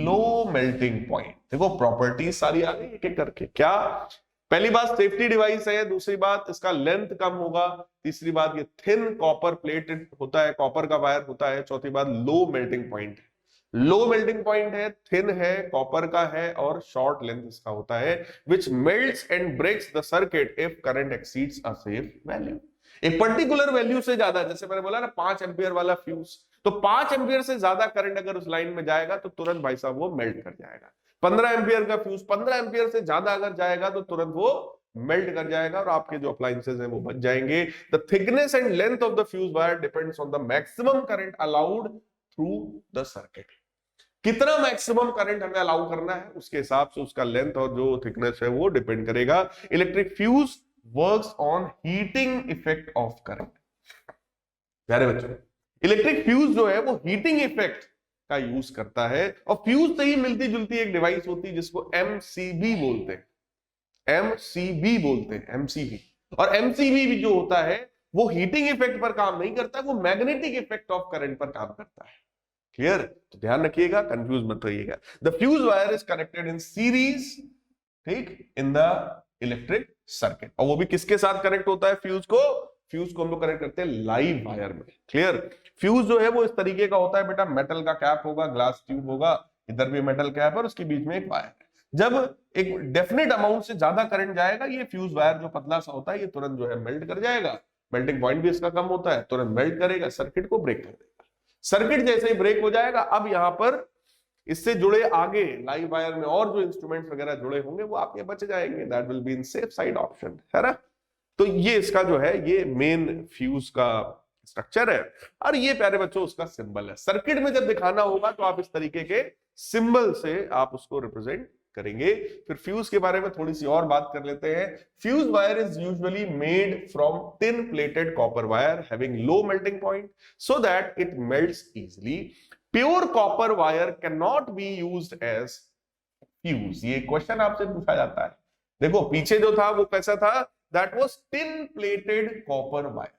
low melting point. देखो प्रॉपर्टीज सारी आ गई एक एक करके। क्या? पहली बात सेफ्टी डिवाइस है, दूसरी बात इसका लेंथ कम होगा, तीसरी बात ये थिन कॉपर प्लेटेड होता है, कॉपर का वायर होता है, चौथी बात लो मेल्टिंग पॉइंट है। लो मेल्टिंग पॉइंट है, थिन है, कॉपर का है और शॉर्ट लेंथ इसका होता है, which melts and breaks the circuit if current exceeds a safe value. एक पर्टिकुलर वैल्यू से ज्यादा, जैसे मैंने बोला ना 5 एम्पियर वाला फ्यूज, तो 5 एम्पियर से ज्यादा करंट अगर उस लाइन में जाएगा तो तुरंत भाई साहब वो मेल्ट कर जाएगा। 15 एम्पियर का फ्यूज 15 एम्पियर से ज्यादा अगर जाएगा तो तुरंत वो मेल्ट कर जाएगा और आपके जो अप्लायंसेस हैं वो बच जाएंगे। The thickness and length of the fuse wire depends on the maximum current allowed through the circuit. कितना मैक्सिमम करंट हमें अलाउ करना है उसके हिसाब से उसका लेंथ और जो थिकनेस है वो डिपेंड करेगा। Electric fuse works on heating effect of current. प्यारे बच्चों, इलेक्ट्रिक फ्यूज जो है वो हीटिंग इफेक्ट का यूज करता है और फ्यूज से ही मिलती जुलती एक डिवाइस होती है जिसको एमसीबी बोलते हैं। एमसीबी बोलते हैं, एमसीबी। और एमसीबी भी जो होता है वो हीटिंग इफेक्ट पर काम नहीं करता, वो मैग्नेटिक इफेक्ट ऑफ करंट पर काम करता है। क्लियर? तो ध्यान रखिएगा, कंफ्यूज मत होइएगा। The fuse wire is connected in series, ठीक, इन द इलेक्ट्रिक सर्किट। और वो भी किसके साथ कनेक्ट होता है फ्यूज को? फ्यूज को हम लोग कनेक्ट करते हैं लाइव वायर में। क्लियर? फ्यूज जो है वो इस तरीके का होता है बेटा, मेटल का कैप होगा, ग्लास ट्यूब होगा, इधर भी मेटल कैप है और उसके बीच में एक वायर है। जब एक डेफिनेट अमाउंट से ज्यादा करंट जाएगा, ये फ्यूज वायर जो पतला सा होता है ये तुरंत जो है मेल्ट कर जाएगा। मेल्टिंग पॉइंट भी इसका कम होता है, तुरंत मेल्ट करेगा, सर्किट को ब्रेक कर देगा। सर्किट जैसे ही ब्रेक हो जाएगा, अब यहां पर इससे जुड़े आगे लाइव वायर में और जो इंस्ट्रूमेंट्स वगैरह जुड़े होंगे वो आपके बच जाएंगे। That will be in safe side option, है ना। तो ये इसका जो है ये मेन फ्यूज का स्ट्रक्चर है और ये प्यारे बच्चों उसका सिंबल है। सर्किट में जब दिखाना होगा तो आप इस तरीके के सिंबल से आप उसको रिप्रेजेंट करेंगे। फिर फ्यूज के बारे में थोड़ी सी और बात कर लेते हैं। Fuse wire is usually made from thin plated copper wire having low melting point so that it melts easily. Pure copper wire can not be used as fuse. ये क्वेश्चन आपसे पूछा जाता है। देखो पीछे जो था वो कैसा था? That was tin plated copper wire.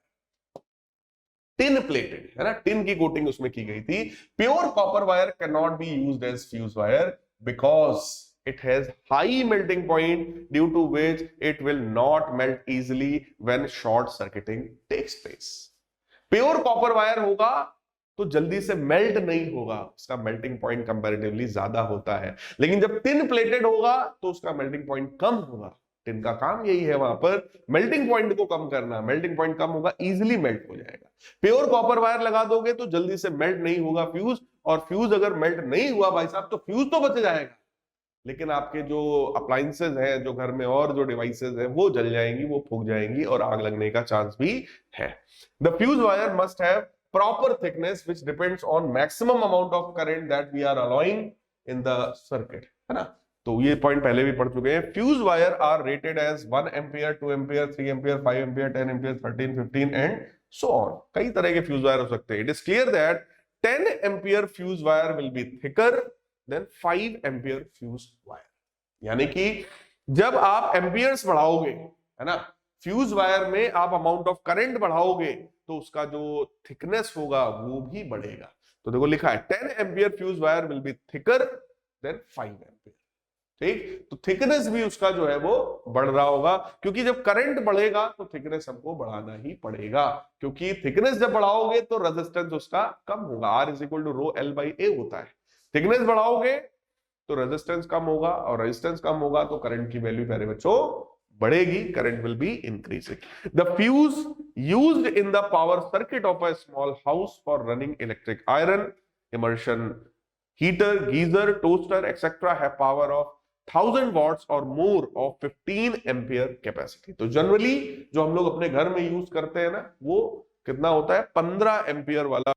Tin plated है ना, टिन की कोटिंग उसमें की गई थी। Pure copper wire can not be used as fuse wire because it has high melting point due to which it will not melt easily when short circuiting takes place. Pure copper wire होगा तो जल्दी से मेल्ट नहीं होगा, उसका मेल्टिंग पॉइंट कंपैरेटिवली ज्यादा होता है, लेकिन जब टिन प्लेटेड होगा तो उसका मेल्टिंग पॉइंट कम होगा। टिन का काम यही है वहां पर मेल्टिंग पॉइंट को कम करना, मेल्टिंग पॉइंट कम होगा, इजीली मेल्ट हो जाएगा। प्योर कॉपर वायर लगा दोगे तो जल्दी से मेल्ट नहीं होगा फ्यूज, और फ्यूज अगर मेल्ट नहीं हुआ भाई साहब तो फ्यूज तो बच जाएगा, लेकिन आपके जो अप्लायंसेज हैं, जो घर में और जो डिवाइसेज हैं, वो जल जाएंगी, वो फूक जाएंगी और आग लगने का चांस भी है। The fuse wire must have proper thickness which depends on maximum amount of current that we are allowing in the circuit, है ना। तो ये पॉइंट पहले भी पढ़ चुके हैं। Fuse wire are rated as 1 ampere, 2 ampere, 3 ampere, 5 ampere, 10 ampere, 13, 15 and so on. कई तरह के फ्यूज वायर हो सकते हैं। It is clear that 10 ampere fuse wire will be thicker than 5 ampere fuse wire. यानी कि जब आप एम्पियर्स बढ़ाओगे, है ना, फ्यूज वायर में आप अमाउंट ऑफ करंट बढ़ाओगे तो उसका जो थिकनेस होगा वो भी बढ़ेगा। तो देखो लिखा है 10 ampere fuse wire will be thicker than 5 ampere. ठीक, तो थिकनेस भी उसका जो है वो बढ़ रहा होगा, क्योंकि जब करंट बढ़ेगा तो थिकनेस हमको बढ़ाना ही पड़ेगा, क्योंकि थिकनेस जब बढ़ाओगे तो रेजिस्टेंस उसका कम होगा। R is equal to rho L by A होता है। थिकनेस बढ़ाओगे तो रेजिस्टेंस कम होगा, और रेजिस्टेंस कम होगा तो करंट की वैल्यू प्यारे बच्चों बढ़ेगी, current will be increasing. The fuse used in the power circuit of a small house for running electric iron, immersion heater, geyser, toaster etcetera have power of 1000 watts or more of 15 ampere capacity. तो जनरली जो हम लोग अपने घर में यूज करते हैं ना, वो कितना होता है, 15 एम्पियर वाला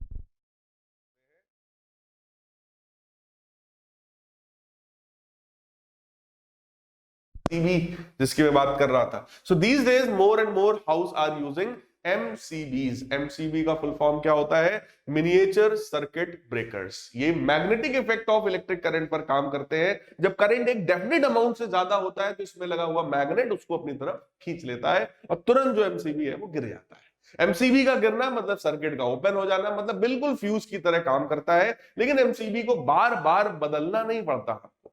जिसकी मैं बात कर रहा था। So these days more and more house are using MCBs। MCB का फुल फॉर्म क्या होता है, मिनिएचर सर्किट ब्रेकर्स। ये magnetic effect of electric current पर काम करते हैं। जब करंट एक डेफिनेट अमाउंट से ज्यादा होता है तो इसमें लगा हुआ मैग्नेट उसको अपनी तरफ खींच लेता है और तुरंत जो MCB है वो गिर जाता है। MCB का गिरना मतलब सर्किट का ओपन हो जाना, मतलब बिल्कुल फ्यूज की तरह काम करता है। लेकिन MCB को बार बार बदलना नहीं पड़ता, आपको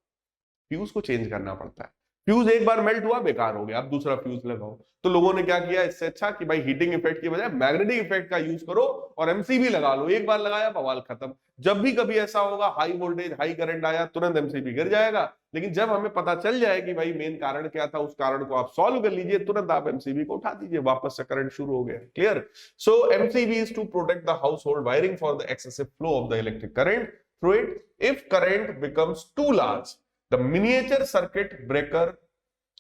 फ्यूज को चेंज करना पड़ता है। फ्यूज एक बार मेल्ट हुआ, बेकार हो गया, अब दूसरा फ्यूज लगाओ। तो लोगों ने क्या किया, इससे अच्छा कि भाई हीटिंग इफेक्ट की बजाय मैग्नेटिक इफेक्ट का यूज करो और MCB लगा लो। एक बार लगाया, बवाल खत्म। जब भी कभी ऐसा होगा, हाई वोल्टेज हाई करंट आया, तुरंत MCB गिर जाएगा। लेकिन जब हमें पता चल जाए कि भाई मेन कारण क्या था, उस कारण को आप सॉल्व कर लीजिए, तुरंत आप MCB को उठा दीजिए, वापस से करंट शुरू हो गया। Clear. So MCB is to protect the household wiring for the excessive flow of the electric current through it. If current becomes too large, the miniature circuit breaker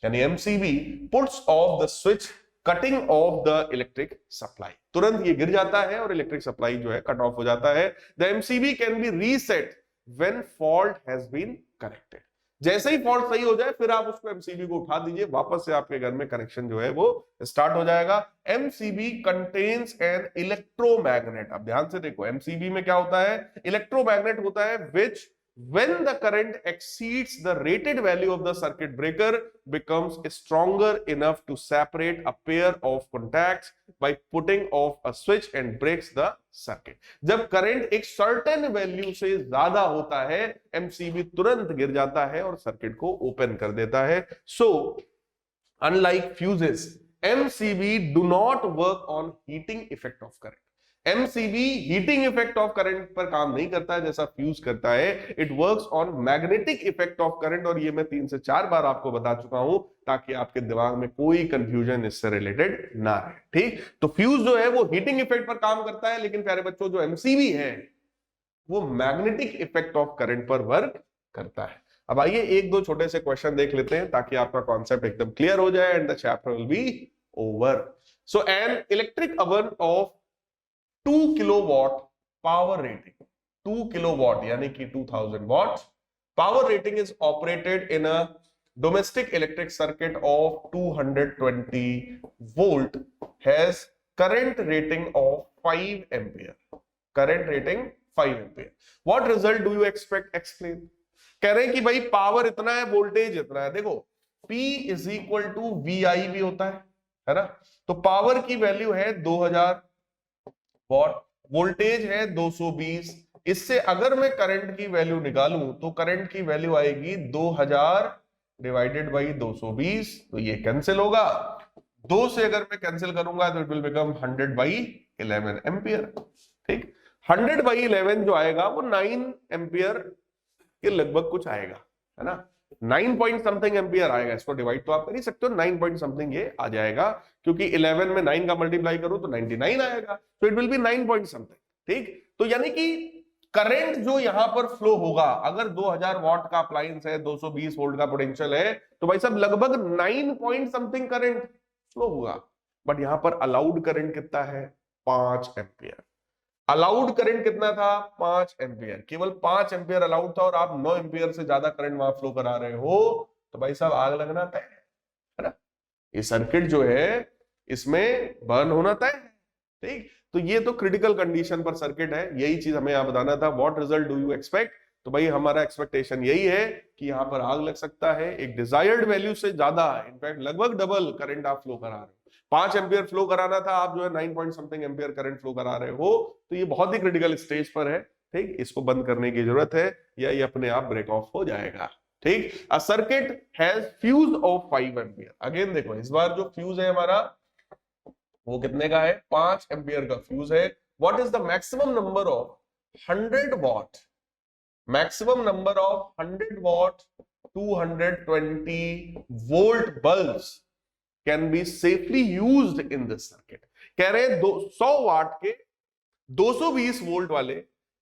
यानी MCB puts off the switch, cutting off the electric supply. तुरंत ये गिर जाता है और इलेक्ट्रिक सप्लाई जो है कट ऑफ हो जाता है। The MCB can be reset when fault has been corrected. जैसे ही फॉल्ट सही हो जाए फिर आप उसको MCB को उठा दीजिए, वापस से आपके घर में कनेक्शन जो है वो स्टार्ट हो जाएगा। MCB contains an electromagnet. अब ध्यान से देखो, MCB में क्या होता है, इलेक्ट्रोमैग्नेट होता है, which when the current exceeds the rated value of the circuit breaker becomes stronger enough to separate a pair of contacts by putting off a switch and breaks the circuit। जब करंट एक सर्टेन वैल्यू से ज्यादा होता है, MCB तुरंत गिर जाता है और सर्किट को ओपन कर देता है। So unlike fuses, MCB do not work on heating effect of current। MCB heating effect of current पर काम नहीं करता है जैसा फ्यूज करता है। It works on magnetic effect of current, और ये मैं 3 से 4 बार आपको बता चुका हूं ताकि आपके दिमाग में कोई कंफ्यूजन इससे रिलेटेड ना रहे। ठीक, तो फ्यूज जो है वो हीटिंग इफेक्ट पर काम करता है, लेकिन प्यारे बच्चों जो MCB है वो मैग्नेटिक इफेक्ट ऑफ करंट पर वर्क करता है। अब आइए एक दो छोटे से क्वेश्चन देख लेते हैं ताकि आपका कॉन्सेप्ट एकदम क्लियर हो जाए and the chapter will be over. So an electric oven of 2 kilowatt power rating, 2 kilowatt यानी कि 2000 what power rating is operated in a domestic electric circuit of 220 volt has current rating of 5 ampere. Current rating 5 ampere. What result do you expect, explain. कह रहे हैं कि भाई पावर इतना है, वोल्टेज इतना है। देखो P is equal to VI भी होता है ना। तो पावर की वैल्यू है 2000 वॉट, वोल्टेज है 220, इससे अगर मैं करंट की वैल्यू निकालूं तो करंट की वैल्यू आएगी 2000 डिवाइडेड बाई 220, तो ये कैंसिल होगा। 2 से अगर मैं कैंसिल करूंगा तो it will become 100 by 11 ampere. ठीक, 100 बाई 11 जो आएगा वो 9 एम्पियर के लगभग कुछ आएगा, है ना। 9 पॉइंट समथिंग एम्पियर आएगा। इसको डिवाइड तो आप कर ही सकते हो, 9 पॉइंट समथिंग ये आ जाएगा, क्योंकि 11 में 9 का मल्टीप्लाई करूं तो 99 आएगा, तो it will be 9 point something. ठीक, तो यानी कि करंट जो यहां पर फ्लो होगा, अगर 2000 वॉट का अप्लायंस है, 220 वोल्ट का पोटेंशियल है, तो भाई साहब लगभग 9 पॉइंट समथिंग करंट फ्लो होगा। बट यहां पर अलाउड करंट कितना है? 5 एम्पियर। अलाउड करंट कितना था? 5 एम्पियर। केवल 5 एम्पियर अलाउड था और आप 9 एम्पियर से ज्यादा करंट वहां फ्लो करा रहे हो, तो भाई साहब आग लगना तय है ना। ये सर्किट जो है इसमें बर्न होना तय है। ठीक, तो ये तो क्रिटिकल कंडीशन पर सर्किट है, यही चीज हमें यहां बताना था। What result do you expect? तो भाई हमारा एक्सपेक्टेशन यही है कि यहां पर आग लग सकता है, एक डिजायर्ड वैल्यू से ज्यादा, इनफैक्ट लगभग डबल करंट आप फ्लो करा रहे हो। 5 एम्पियर फ्लो कराना था, आप जो है 9 point something ampere current flow करा रहे हो, तो ये बहुत ही क्रिटिकल स्टेज पर है। ठीक, इसको बंद करने की जरूरत है या ये अपने आप ब्रेक ऑफ हो जाएगा। ठीक, a circuit has fuse of 5 ampere. Again देखो, इस बार जो फ्यूज है हमारा वो कितने का है? 5 एम्पियर का फ्यूज है। What is the maximum number of 100 what? Maximum number of 100 what 220 volt bulbs can be safely used in this circuit. कह रहे हैं 100 वाट के 220 वोल्ट वाले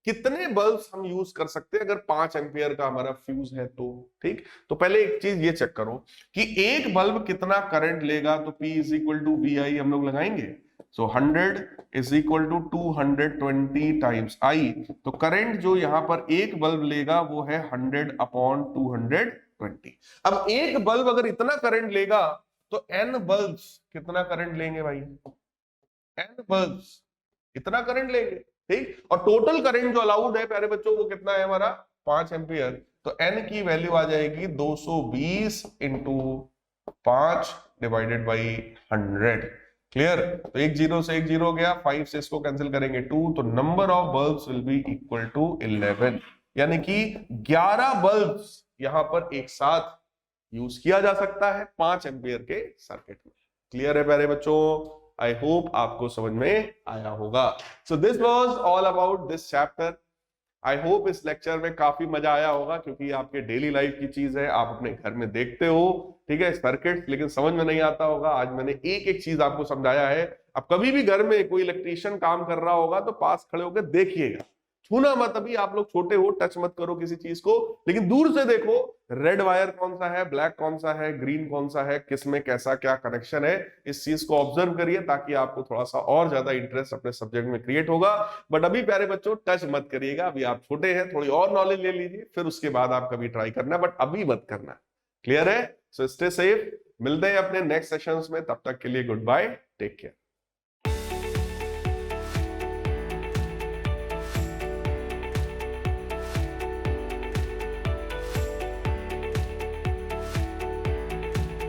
कितने बल्ब्स हम यूज कर सकते हैं अगर 5 एम्पियर का हमारा फ्यूज है तो। ठीक, तो पहले एक चीज ये चेक करो कि एक बल्ब कितना करंट लेगा, तो P is equal to V I हम लोग लगाएंगे। So 100 is equal to 220 times I, तो करंट जो यहां पर एक बल्ब लेगा वो है 100 अपॉन 220। अब एक बल्ब अगर इतना करंट लेगा तो n बल्ब्स कितना करंट लेंगे भाई? n बल्ब्स इतना करंट लेंगे। ठीक, और टोटल करंट जो अलाउड है प्यारे बच्चों वो कितना है हमारा? 5 एम्पियर। तो n की वैल्यू आ जाएगी 220 इंटू 5 डिवाइडेड बाई 100। क्लियर? तो एक जीरो से एक जीरो हो गया, 5 से इसको कैंसिल करेंगे 2, तो number of bulbs will be equal to 11, यानी कि 11 बल्ब्स यहां पर एक साथ यूज किया जा सकता है 5 एम्पियर के सर्किट में। क्लियर है प्यारे बच्चों? आई होप आपको समझ में आया होगा। So this was all about this chapter. I hope इस लेक्चर में काफी मजा आया होगा, क्योंकि आपके डेली लाइफ की चीज है, आप अपने घर में देखते हो, ठीक है, सर्किट, लेकिन समझ में नहीं आता होगा। आज मैंने एक एक चीज आपको समझाया है। अब कभी भी घर में कोई इलेक्ट्रीशियन काम कर रहा होगा तो पास खड़े होकर देखिएगा, छूना मत। अभी आप लोग छोटे हो, टच मत करो किसी चीज को, लेकिन दूर से देखो रेड वायर कौन सा है, ब्लैक कौन सा है, ग्रीन कौन सा है, किस में कैसा क्या कनेक्शन है, इस चीज को ऑब्जर्व करिए, ताकि आपको थोड़ा सा और ज्यादा इंटरेस्ट अपने सब्जेक्ट में क्रिएट होगा। बट अभी प्यारे बच्चों टच मत करिएगा, अभी आप छोटे हैं, थोड़ी और नॉलेज ले लीजिए, फिर उसके बाद आप कभी ट्राई करना, बट अभी मत करना। क्लियर है? सो स्टे सेफ, मिलते हैं अपने नेक्स्ट सेशंस में, तब तक के लिए गुड बाय, टेक केयर।